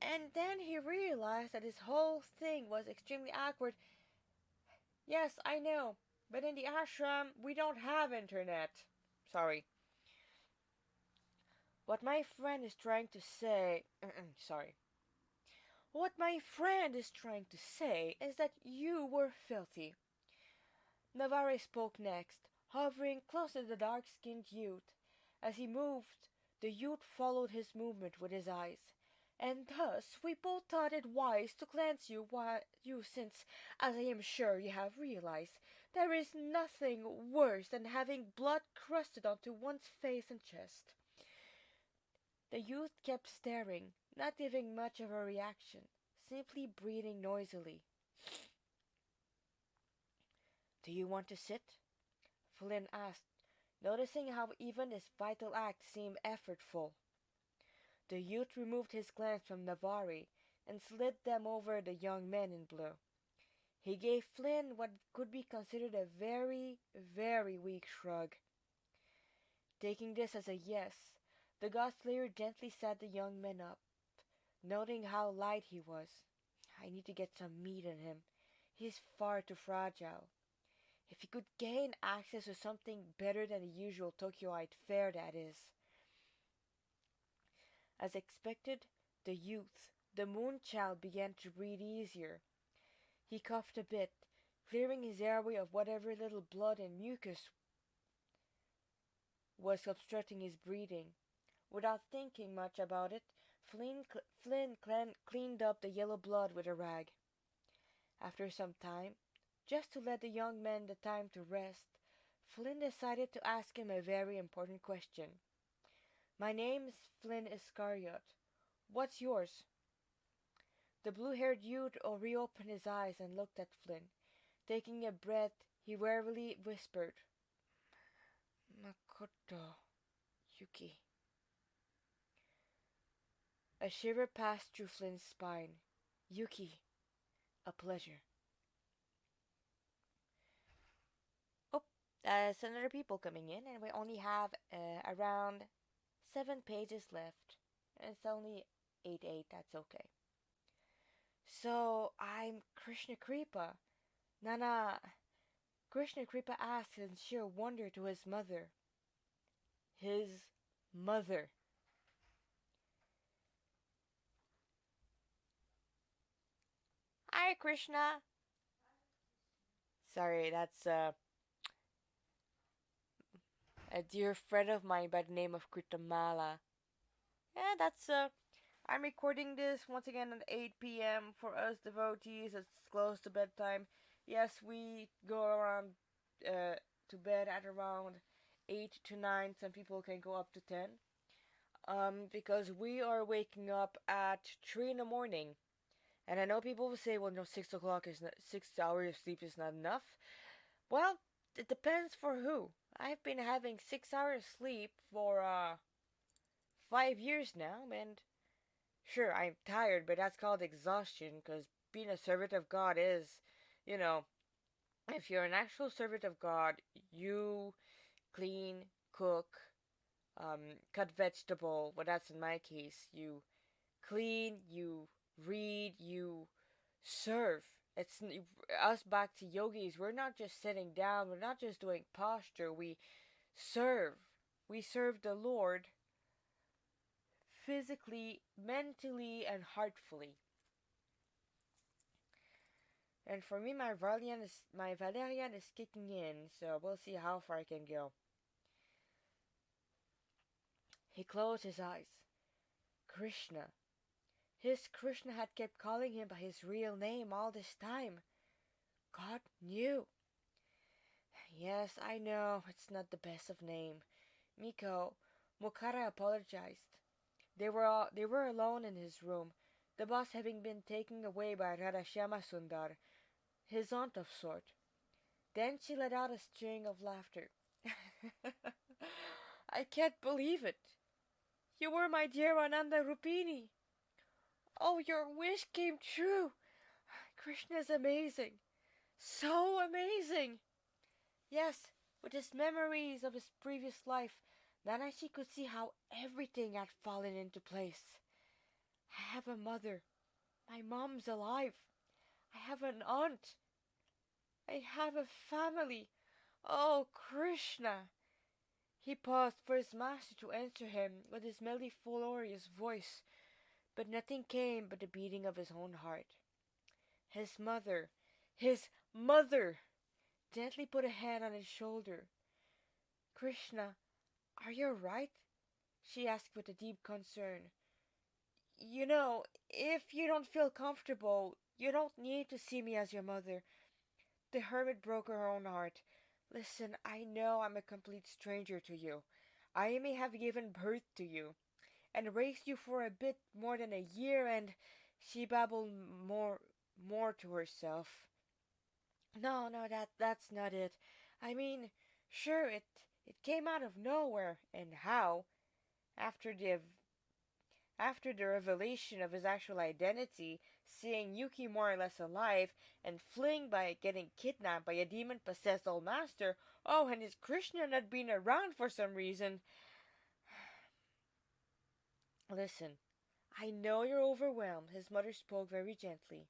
Speaker 1: And then he realized that his whole thing was extremely awkward. Yes, I know, but in the ashram we don't have internet. Sorry. What my friend is trying to say... sorry. What my friend is trying to say is that you were filthy. Navarre spoke next, hovering close to the dark-skinned youth. As he moved, the youth followed his movement with his eyes. And thus we both thought it wise to cleanse you since, as I am sure you have realized, there is nothing worse than having blood crusted onto one's face and chest. The youth kept staring, not giving much of a reaction, simply breathing noisily. Do you want to sit? Flynn asked, noticing how even this vital act seemed effortful. The youth removed his glance from Navarre and slid them over the young man in blue. He gave Flynn what could be considered a very, very weak shrug. Taking this as a yes, the god slayer gently sat the young man up, noting how light he was. I need to get some meat in him. He's far too fragile. If he could gain access to something better than the usual Tokyoite fare, that is. As expected, the youth, the moon-child, began to breathe easier. He coughed a bit, clearing his airway of whatever little blood and mucus was obstructing his breathing. Without thinking much about it, Flynn cleaned up the yellow blood with a rag. After some time, just to let the young man the time to rest, Flynn decided to ask him a very important question. My name's Flynn Iscariot. What's yours? The blue-haired youth reopened his eyes and looked at Flynn. Taking a breath, he warily whispered, Makoto Yuki. A shiver passed through Flynn's spine. Yuki, a pleasure. Oh, there's another people coming in, and we only have around 7 pages left. It's only 8-8, that's okay. So, I'm Krishna Kripa. Nana, Krishna Kripa asked in sheer wonder to his mother. his mother. Hi, Krishna. Sorry, that's a dear friend of mine by the name of Kritamala. Yeah, that's I'm recording this once again at 8 p.m. for us devotees. It's close to bedtime. Yes, we go around to bed at around 8 to 9. Some people can go up to 10. Because we are waking up at 3 in the morning. And I know people will say, well, no, 6 o'clock is not, 6 hours of sleep is not enough. Well, it depends for who. I've been having 6 hours sleep for 5 years now, and sure, I'm tired, but that's called exhaustion, because being a servant of God is, you know, if you're an actual servant of God, you clean, cook, cut vegetable. Well, that's in my case. You clean, you read, you serve. It's us back to yogis. We're not just sitting down. We're not just doing posture. We serve. We serve the Lord physically, mentally, and heartfully. And for me, my Valerian is kicking in, so we'll see how far I can go. He closed his eyes. Krishna. His Krishna had kept calling him by his real name all this time. God knew. Yes, I know, it's not the best of name. Mukhara apologized. They were alone in his room, the boss having been taken away by Radhashyama Sundar, his aunt of sort. Then she let out a string of laughter. I can't believe it. You were my dear Ananda Rupini. Oh, your wish came true. Krishna's amazing. So amazing. Yes, with his memories of his previous life, Nanashi could see how everything had fallen into place. I have a mother. My mom's alive. I have an aunt. I have a family. Oh, Krishna! He paused for his master to answer him with his mellifluous voice, but nothing came but the beating of his own heart. His mother, his mother, gently put a hand on his shoulder. Krishna, are you right? She asked with a deep concern. You know, if you don't feel comfortable, you don't need to see me as your mother. The hermit broke her own heart. Listen, I know I'm a complete stranger to you. I may have given birth to you, and raised you for a bit more than a year, and she babbled more to herself. No, no, that's not it. I mean, sure, it came out of nowhere, and how? After the After the revelation of his actual identity, seeing Yuki more or less alive, and fleeing by getting kidnapped by a demon-possessed old master, oh, and his Krishna not being around for some reason. Listen, I know you're overwhelmed, his mother spoke very gently.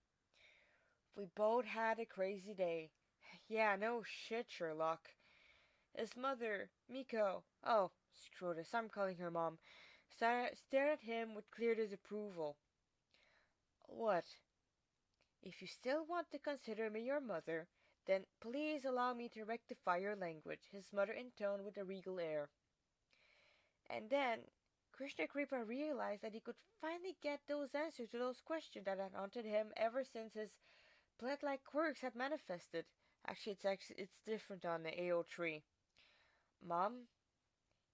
Speaker 1: We both had a crazy day. Yeah, no shit, Sherlock. His mother, Miko, oh, Scrotus, I'm calling her mom, stared at him with clear disapproval. What? If you still want to consider me your mother, then please allow me to rectify your language, his mother intoned with a regal air. And then Krishna Kripa realized that he could finally get those answers to those questions that had haunted him ever since his plant-like quirks had manifested. It's different on the AO3. Mom,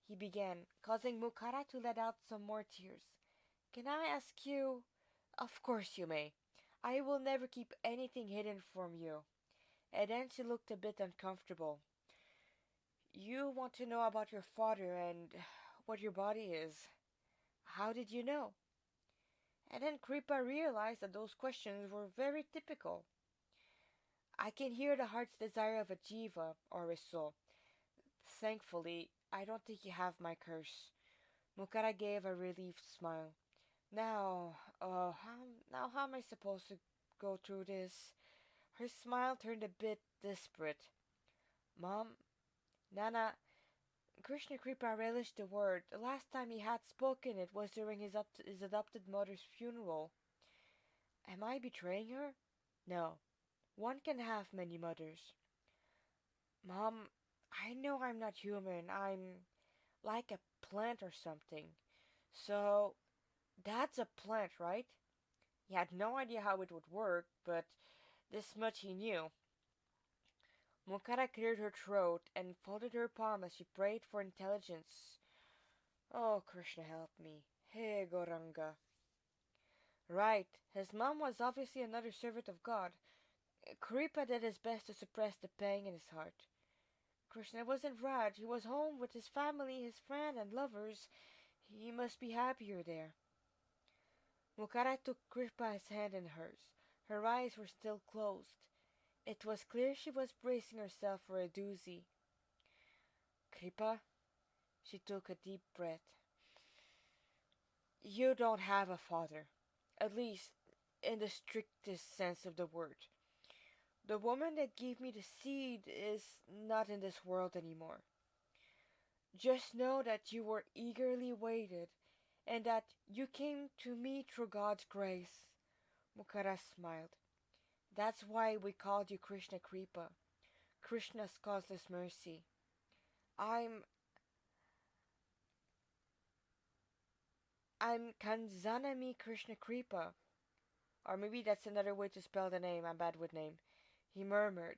Speaker 1: he began, causing Mukhara to let out some more tears. Can I ask you? Of course you may. I will never keep anything hidden from you. And then she looked a bit uncomfortable. You want to know about your father and what your body is. How did you know? And then Kripa realized that those questions were very typical. I can hear the heart's desire of a jiva or a soul. Thankfully, I don't think you have my curse. Mukhara gave a relieved smile. How am I supposed to go through this? Her smile turned a bit desperate. Mom, Nana, Krishna Kripa relished the word. The last time he had spoken it was during his adopted mother's funeral. Am I betraying her? No. One can have many mothers. Mom, I know I'm not human. I'm like a plant or something. So, that's a plant, right? He had no idea how it would work, but this much he knew. Mukhara cleared her throat and folded her palm as she prayed for intelligence. Oh, Krishna, help me. Hey, Gauranga. Right, his mom was obviously another servant of God. Kripa did his best to suppress the pang in his heart. Krishna wasn't right. He was home with his family, his friend, and lovers. He must be happier there. Mukhara took Kripa's hand in hers. Her eyes were still closed. It was clear she was bracing herself for a doozy. Kripa, she took a deep breath. You don't have a father, at least in the strictest sense of the word. The woman that gave me the seed is not in this world anymore. Just know that you were eagerly waited and that you came to me through God's grace. Mukhara smiled. That's why we called you Krishna Kripa, Krishna's causeless mercy. I'm I'm Kanzanami Krishna Kripa. Or maybe that's another way to spell the name. I'm bad with name. He murmured.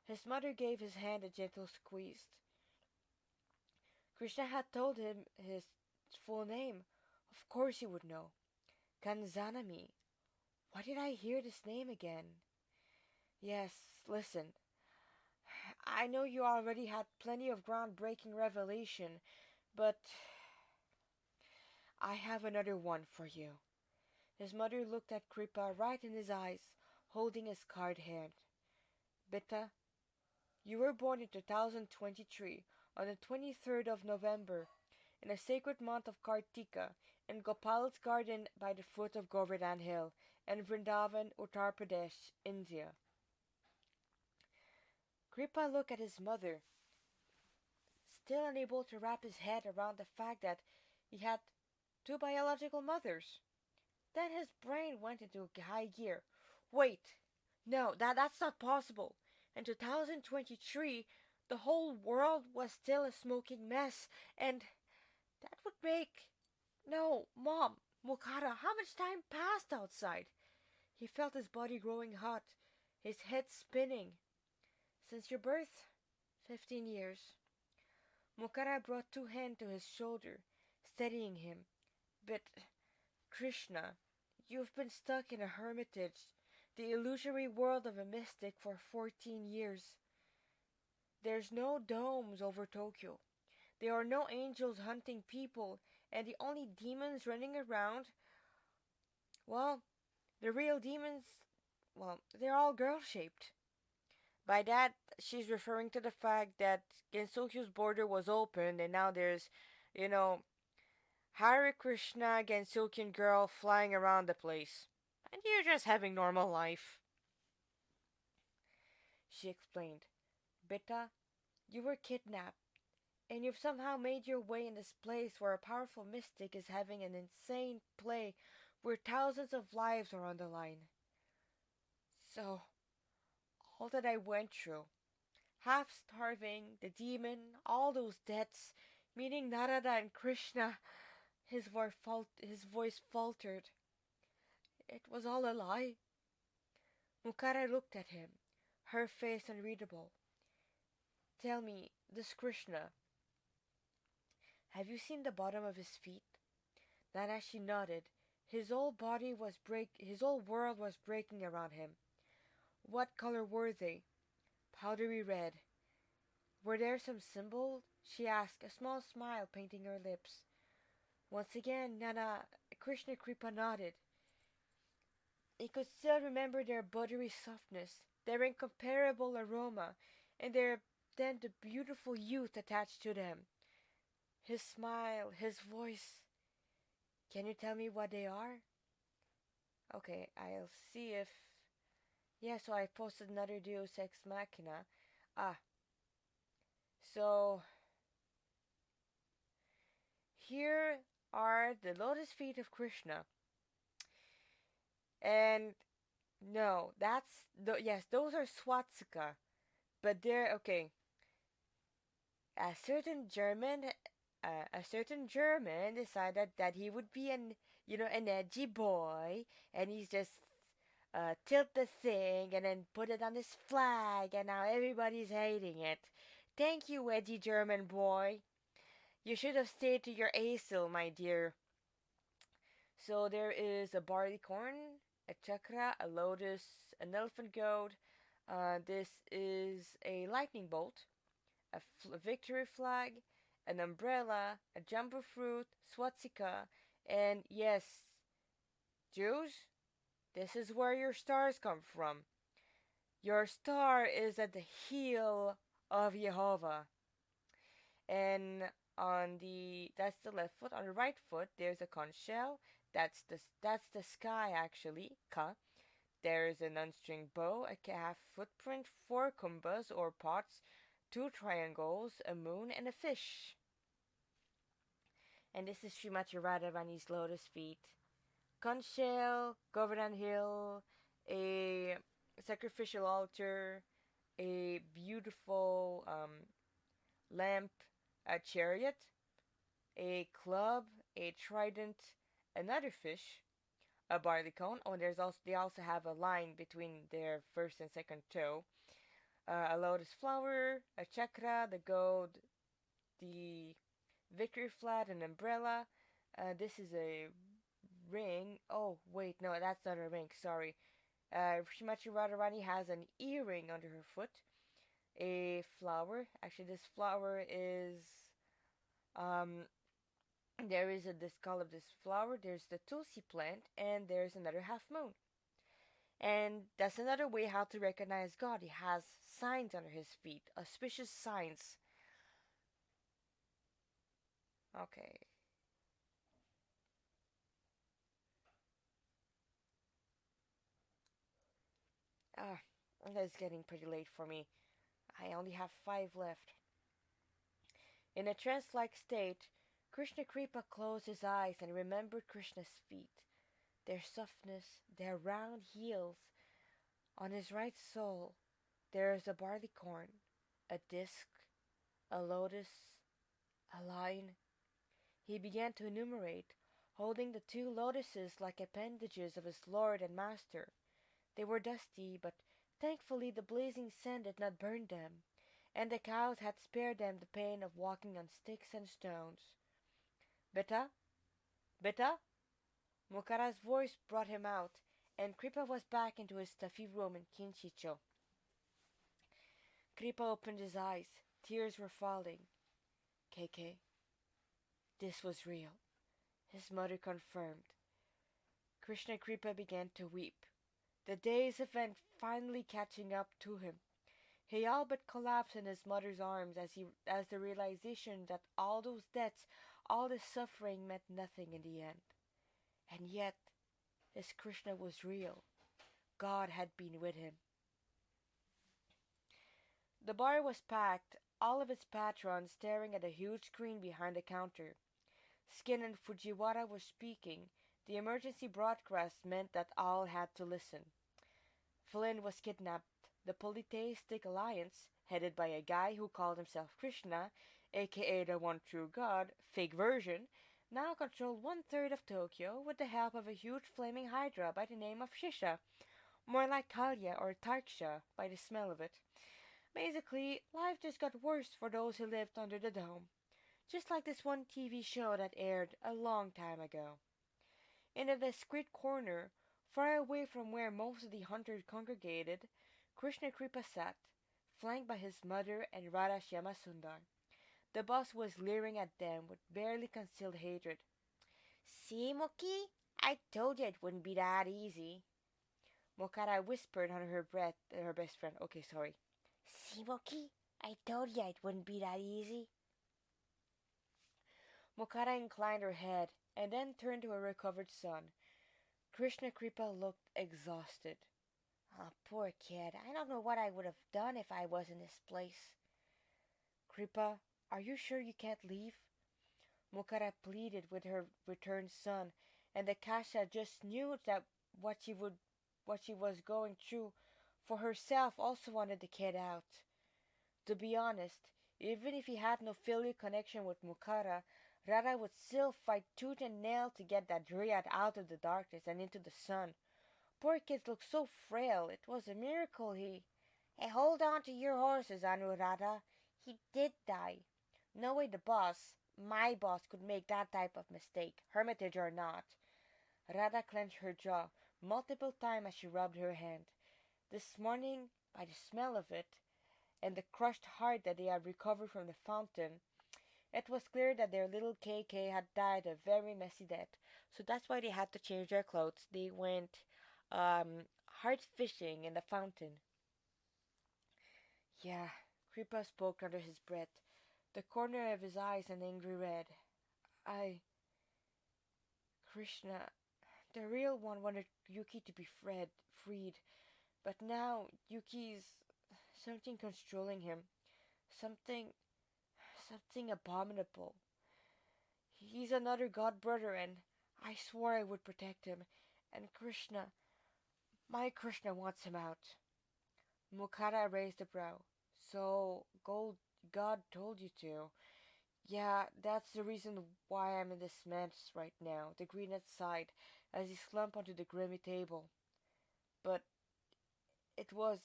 Speaker 1: His mother gave his hand a gentle squeeze. Krishna had told him his full name. Of course he would know. Kanzanami. Why did I hear this name again? Yes, listen. I know you already had plenty of groundbreaking revelation, but I have another one for you. His mother looked at Kripa right in his eyes, holding his scarred hand. Beta, you were born in 2023 on the 23rd of November in the sacred month of Kartika in Gopal's garden by the foot of Govardhan Hill in Vrindavan, Uttar Pradesh, India. Kripa looked at his mother, still unable to wrap his head around the fact that he had two biological mothers. Then his brain went into high gear. Wait, no, that's not possible. In 2023, the whole world was still a smoking mess, and that would make. No, Mom, Mukhara, how much time passed outside? He felt his body growing hot, his head spinning. Since your birth? 15 years. Mukhara brought two hands to his shoulder, steadying him. But, Krishna, you've been stuck in a hermitage, the illusory world of a mystic, for 14 years. There's no domes over Tokyo. There are no angels hunting people, and the only demons running around, well, the real demons, well, they're all girl-shaped. By that, she's referring to the fact that Gensokyo's border was opened, and now there's, you know, Hare Krishna Gensokyan girl flying around the place. And you're just having normal life. She explained. Beta, you were kidnapped, and you've somehow made your way in this place where a powerful mystic is having an insane play where thousands of lives are on the line. So, all that I went through, half starving, the demon, all those deaths, meeting Narada and Krishna, his voice faltered. It was all a lie. Mukhara looked at him, her face unreadable. Tell me, this Krishna, have you seen the bottom of his feet? Then as she nodded, his whole world was breaking around him. What color were they? Powdery red. Were there some symbol? She asked, a small smile painting her lips. Once again, Nana Krishna Kripa nodded. He could still remember their buttery softness, their incomparable aroma, and then the beautiful youth attached to them. His smile, his voice. Can you tell me what they are? Okay, I'll see if. Yeah, so I posted another Deus Ex Machina. Ah, so Here are the lotus feet of Krishna. And no, yes, those are swastika. But they're okay. A certain German, a certain German decided that he would be an edgy boy, and he's just tilt the thing and then put it on his flag, and now everybody's hating it. Thank you, edgy German boy. You should have stayed to your asil, my dear. So there is a barley corn, a chakra, a lotus, an elephant goat. This is a lightning bolt, a victory flag, an umbrella, a jumbo fruit, swastika, and yes, Jews, this is where your stars come from. Your star is at the heel of Jehovah. And that's the left foot. On the right foot, there's a conch shell. That's the sky actually. Ka. There's an unstringed bow, a calf footprint, four kumbhas or pots, two triangles, a moon, and a fish. And this is Srimati Radharani's lotus feet. Conch shell, Govardhan Hill, a sacrificial altar, a beautiful lamp, a chariot, a club, a trident, another fish, a barley cone. Oh, and they also have a line between their first and second toe. A lotus flower, a chakra, the goat, the victory flag, an umbrella. This is a ring. Oh, wait, no, that's not a ring. Sorry. Srimati Radharani has an earring under her foot. A flower. Actually, this flower is um, there is a this call of this flower. There's the tulsi plant, and there's another half moon. And that's another way how to recognize God. He has signs under his feet, auspicious signs. Okay. Ah, it's getting pretty late for me. I only have 5 left. In a trance-like state, Krishna Kripa closed his eyes and remembered Krishna's feet, their softness, their round heels. On his right sole there is a barley corn, a disc, a lotus, a line. He began to enumerate, holding the 2 lotuses like appendages of his lord and master. They were dusty, but thankfully the blazing sun did not burn them, and the cows had spared them the pain of walking on sticks and stones. Beta? Beta? Mukhara's voice brought him out, and Kripa was back into his stuffy room in Kinchicho. Kripa opened his eyes. Tears were falling. KK, this was real, his mother confirmed. Krishna Kripa began to weep, the day's event finally catching up to him. He all but collapsed in his mother's arms as the realization that all those debts, all this suffering meant nothing in the end. And yet, his Krishna was real. God had been with him. The bar was packed, all of its patrons staring at a huge screen behind the counter. Skin and Fujiwara were speaking. The emergency broadcast meant that all had to listen. Flynn was kidnapped. The polytheistic alliance, headed by a guy who called himself Krishna, aka the one true god, fake version, now controlled 1/3 of Tokyo with the help of a huge flaming hydra by the name of Shisha, more like Kalya or Tarksha by the smell of it. Basically, life just got worse for those who lived under the dome, just like this one TV show that aired a long time ago. In a discreet corner, far away from where most of the hunters congregated, Krishna Kripa sat, flanked by his mother and Radha Shyama-Sundar. The boss was leering at them with barely concealed hatred. "See, Mookie? I told you it wouldn't be that easy." Mukhara whispered under her breath to her best friend. Okay, sorry. "See, Mookie? I told you it wouldn't be that easy." Mukhara inclined her head and then turned to her recovered son. Krishna Kripa looked exhausted. "Oh, poor kid. I don't know what I would have done if I was in his place." "Kripa, are you sure you can't leave?" Mukhara pleaded with her returned son, and the Kasha just knew that what she would what she was going through for herself also wanted the kid out. To be honest, even if he had no filial connection with Mukhara, Rara would still fight tooth and nail to get that dryad out of the darkness and into the sun. Poor kids looked so frail. It was a miracle he. Hey, hold on to your horses, Anuradha. He did die. No way the boss, my boss, could make that type of mistake, hermitage or not. Radha clenched her jaw multiple times as she rubbed her hand. This morning, by the smell of it, and the crushed heart that they had recovered from the fountain, it was clear that their little KK had died a very messy death. So that's why they had to change their clothes. They went heart fishing in the fountain. Yeah, Kripa spoke under his breath, the corner of his eyes an angry red. I, Krishna, the real one wanted Yuki to be freed, but now Yuki's something controlling him, something, something abominable. He's another god brother, and I swore I would protect him. And Krishna, my Krishna wants him out. Mukhara raised a brow. So, God told you to. Yeah, that's the reason why I'm in this mess right now, the greenet sighed as he slumped onto the grimy table. But it was.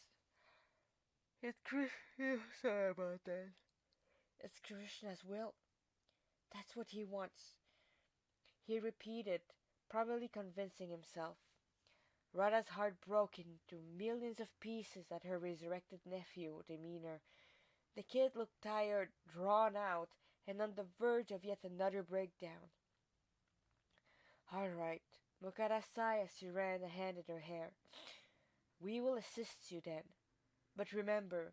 Speaker 1: It's Krishna. Sorry about that. It's Krishna's will. That's what he wants. He repeated, probably convincing himself. Radha's heart broke into millions of pieces at her resurrected nephew, demeanor. The kid looked tired, drawn out, and on the verge of yet another breakdown. All right, Mukhara sighed as she ran a hand in her hair. We will assist you then. But remember,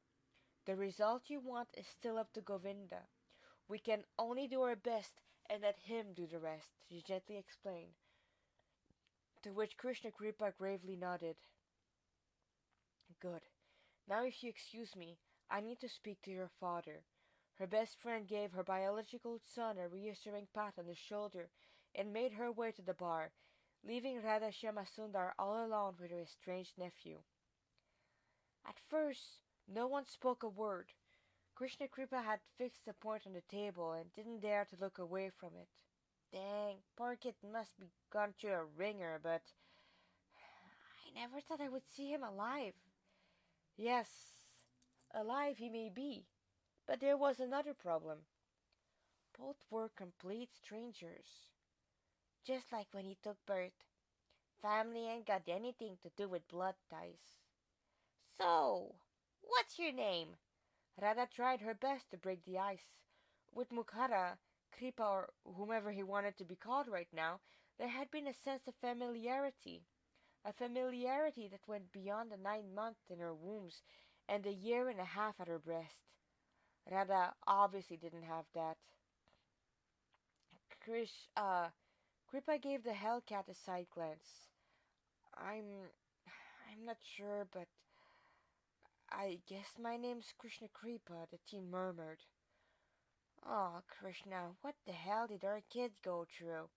Speaker 1: the result you want is still up to Govinda. We can only do our best and let him do the rest, she gently explained. To which Krishna Kripa gravely nodded. Good. Now if you excuse me, I need to speak to your father. Her best friend gave her biological son a reassuring pat on the shoulder and made her way to the bar, leaving Radha Shyama all alone with her estranged nephew. At first, no one spoke a word. Krishna Kripa had fixed the point on the table and didn't dare to look away from it. Dang, poor kid must be gone through a ringer, but I never thought I would see him alive. Yes, alive he may be, but there was another problem. Both were complete strangers. Just like when he took birth. Family ain't got anything to do with blood ties. So, what's your name? Radha tried her best to break the ice. With Mukhara, Kripa, or whomever he wanted to be called right now, there had been a sense of familiarity. A familiarity that went beyond the 9 months in her wombs and the year and a half at her breast. Radha obviously didn't have that. Kripa gave the Hellcat a side glance. I'm not sure, but I guess my name's Krishna Kripa, the teen murmured. Oh, Krishna, what the hell did our kids go through?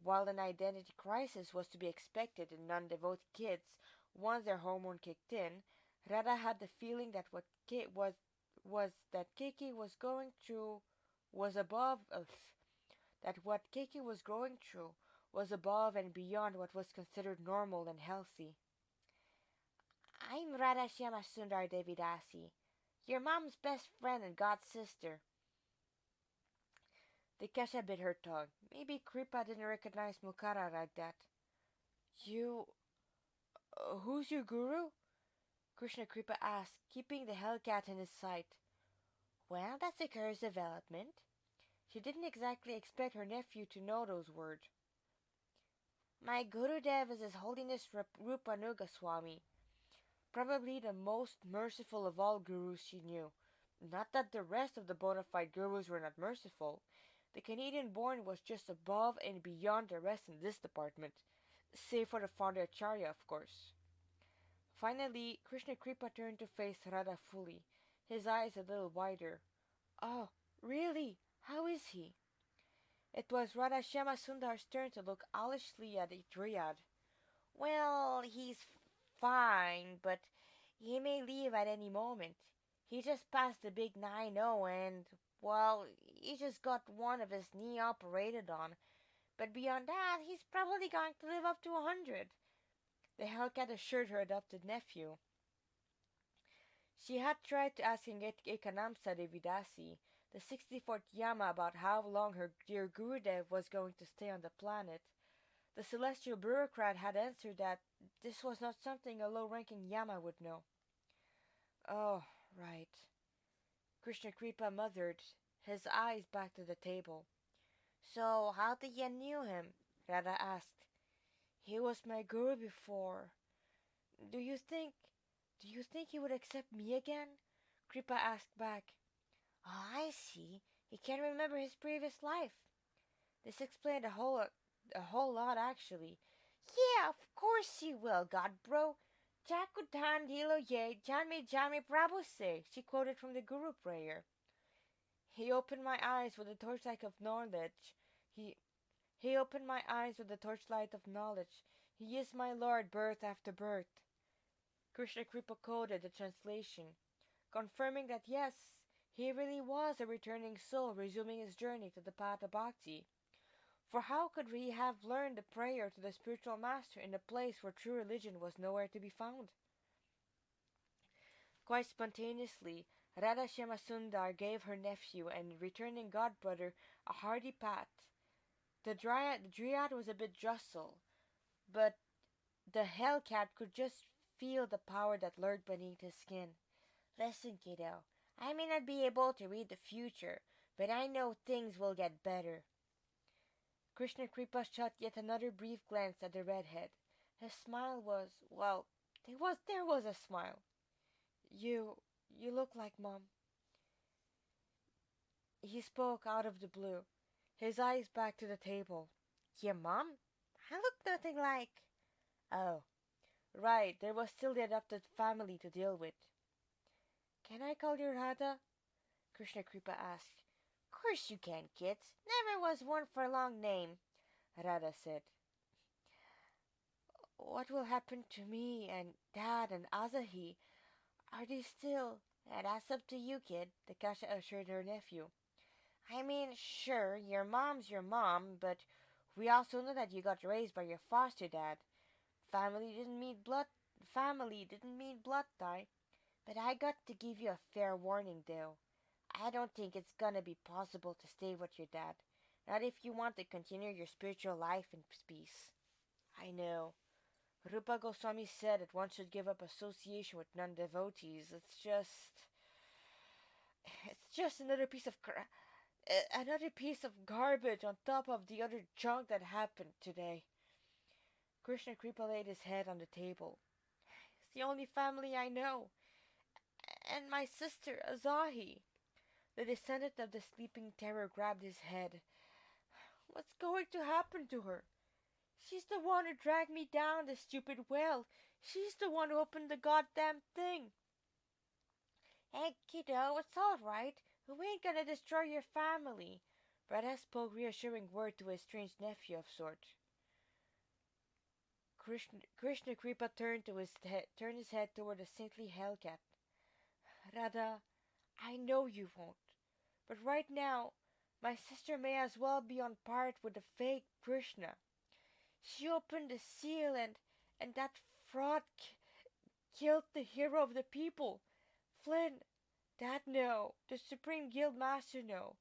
Speaker 1: While an identity crisis was to be expected in non-devout kids once their hormone kicked in, Radha had the feeling that Kiki was going through was above us. That what Kiki was going through was above and beyond what was considered normal and healthy. I'm Radha Shyama Sundar Devidasi, your mom's best friend and god sister. The Kesha bit her tongue. Maybe Kripa didn't recognize Mukhara like that. You... who's your guru? Krishna Kripa asked, keeping the Hellcat in his sight. Well, that's a curious development. She didn't exactly expect her nephew to know those words. My Gurudev is His Holiness Rupanuga Swami, probably the most merciful of all gurus she knew. Not that the rest of the bona fide gurus were not merciful. The Canadian-born was just above and beyond the rest in this department, save for the founder Acharya, of course. Finally, Krishna Kripa turned to face Radha fully, his eyes a little wider. Oh, really? How is he? It was Radhashama Sundar's turn to look owlishly at the dryad. Well, he's fine, but he may leave at any moment. He just passed the big 9-0 and, well, he just got one of his knee operated on. But beyond that, he's probably going to live up to 100. The Hellcat assured her adopted nephew. She had tried to ask Ekanamsa Devidasi, the 64th Yama, about how long her dear Gurudev was going to stay on the planet. The celestial bureaucrat had answered that this was not something a low-ranking Yama would know. Oh, right. Krishna Kripa muttered, his eyes back to the table. So, how did you knew him? Radha asked. He was my guru before. Do you think he would accept me again? Kripa asked back. Oh, I see. He can't remember his previous life. This explained a whole lot, actually. Yeah, of course he will, God bro. Jakutan dilo ye, janme prabhu se, she quoted from the Guru prayer. He opened my eyes with the torchlight of knowledge. He he opened my eyes with the torchlight of knowledge. He is my Lord, birth after birth. Krishna Kripa quoted the translation, confirming that yes, he really was a returning soul resuming his journey to the path of bhakti. For how could he have learned the prayer to the spiritual master in a place where true religion was nowhere to be found? Quite spontaneously, Radha Sundar gave her nephew and returning godbrother a hearty pat. The dryad was a bit jostled, but the Hellcat could just feel the power that lurked beneath his skin. Listen, kiddo, I may not be able to read the future, but I know things will get better. Krishna Kripa shot yet another brief glance at the redhead. His smile was, well, there was a smile. You look like Mom. He spoke out of the blue, his eyes back to the table. Your mom? I look nothing like. Oh, right, there was still the adopted family to deal with. Can I call you Radha? Krishna Kripa asked. Course you can, kids. Never was one for a long name, Radha said. What will happen to me and Dad and Azahi? Are they still? That's up to you, kid, Takasha assured her nephew. I mean, sure, your mom's your mom, but we also know that you got raised by your foster dad. Family didn't mean blood tie. But I got to give you a fair warning, though. I don't think it's gonna be possible to stay with your dad. Not if you want to continue your spiritual life in peace. I know. Rupa Goswami said that one should give up association with non-devotees. It's just another piece of garbage on top of the other junk that happened today. Krishna Kripa laid his head on the table. It's the only family I know. And my sister, Azahi. The descendant of the sleeping terror grabbed his head. What's going to happen to her? She's the one who dragged me down the stupid well. She's the one who opened the goddamn thing. Hey, kiddo, it's all right. We ain't gonna destroy your family. Radha spoke reassuring word to his strange nephew of sorts. Krishna Kripa turned his head toward the saintly Hellcat. Radha, I know you won't. But right now, my sister may as well be on part with the fake Krishna. She opened the seal and that fraud killed the hero of the people. Flynn, Dad no, the Supreme Guild Master no.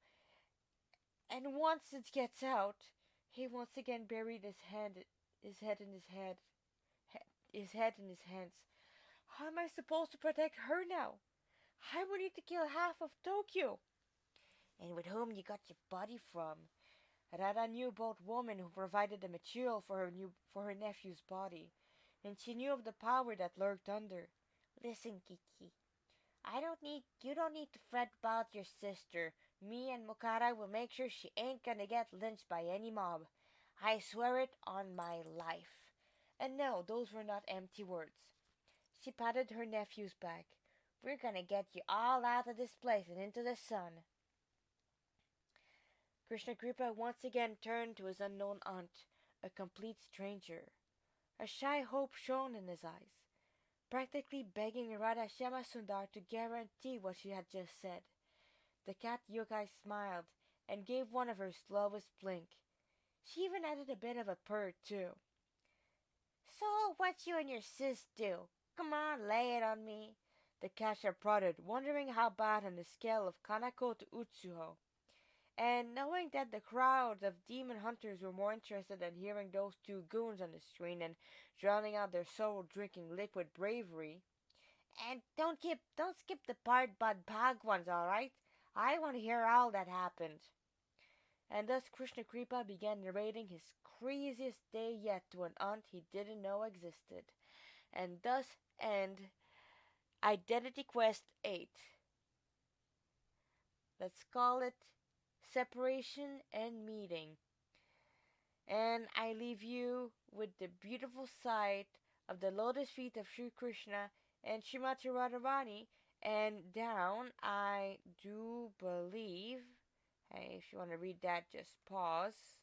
Speaker 1: And once it gets out, he once again buried his head in his hands. How am I supposed to protect her now? I would need to kill half of Tokyo. And with whom you got your body from? Radha knew both women who provided the material for her nephew's body, and she knew of the power that lurked under. Listen, Kiki, you don't need to fret about your sister. Me and Mukhara will make sure she ain't gonna get lynched by any mob. I swear it on my life. And no, those were not empty words. She patted her nephew's back. We're gonna get you all out of this place and into the sun. Krishna Kripa once again turned to his unknown aunt, a complete stranger. A shy hope shone in his eyes, practically begging Radha Shyama to guarantee what she had just said. The cat yokai smiled and gave one of her slowest blink. She even added a bit of a purr, too. So, what you and your sis do? Come on, lay it on me. The catcher prodded, wondering how bad on the scale of Kanako to Utsuho. And knowing that the crowd of demon hunters were more interested in hearing those two goons on the screen and drowning out their soul-drinking liquid bravery. And don't skip the part about Bhagwans, all right? I want to hear all that happened. And thus Krishna Kripa began narrating his craziest day yet to an aunt he didn't know existed. And thus end Identity Quest 8. Let's call it Separation and Meeting. And I leave you with the beautiful sight of the lotus feet of Sri Krishna and Srimati Radharani. And down, I do believe, hey, if you want to read that, just pause.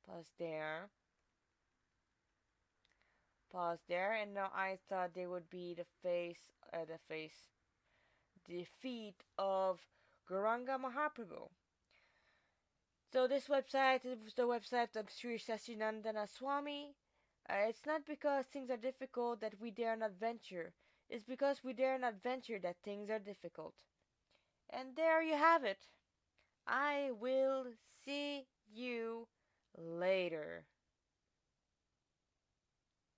Speaker 1: Pause there. Pause there. And now I thought they would be the feet of Gauranga Mahaprabhu. So this website is the website of Sri Sashinandana Swami. It's not because things are difficult that we dare not venture. It's because we dare not venture that things are difficult. And there you have it. I will see you later.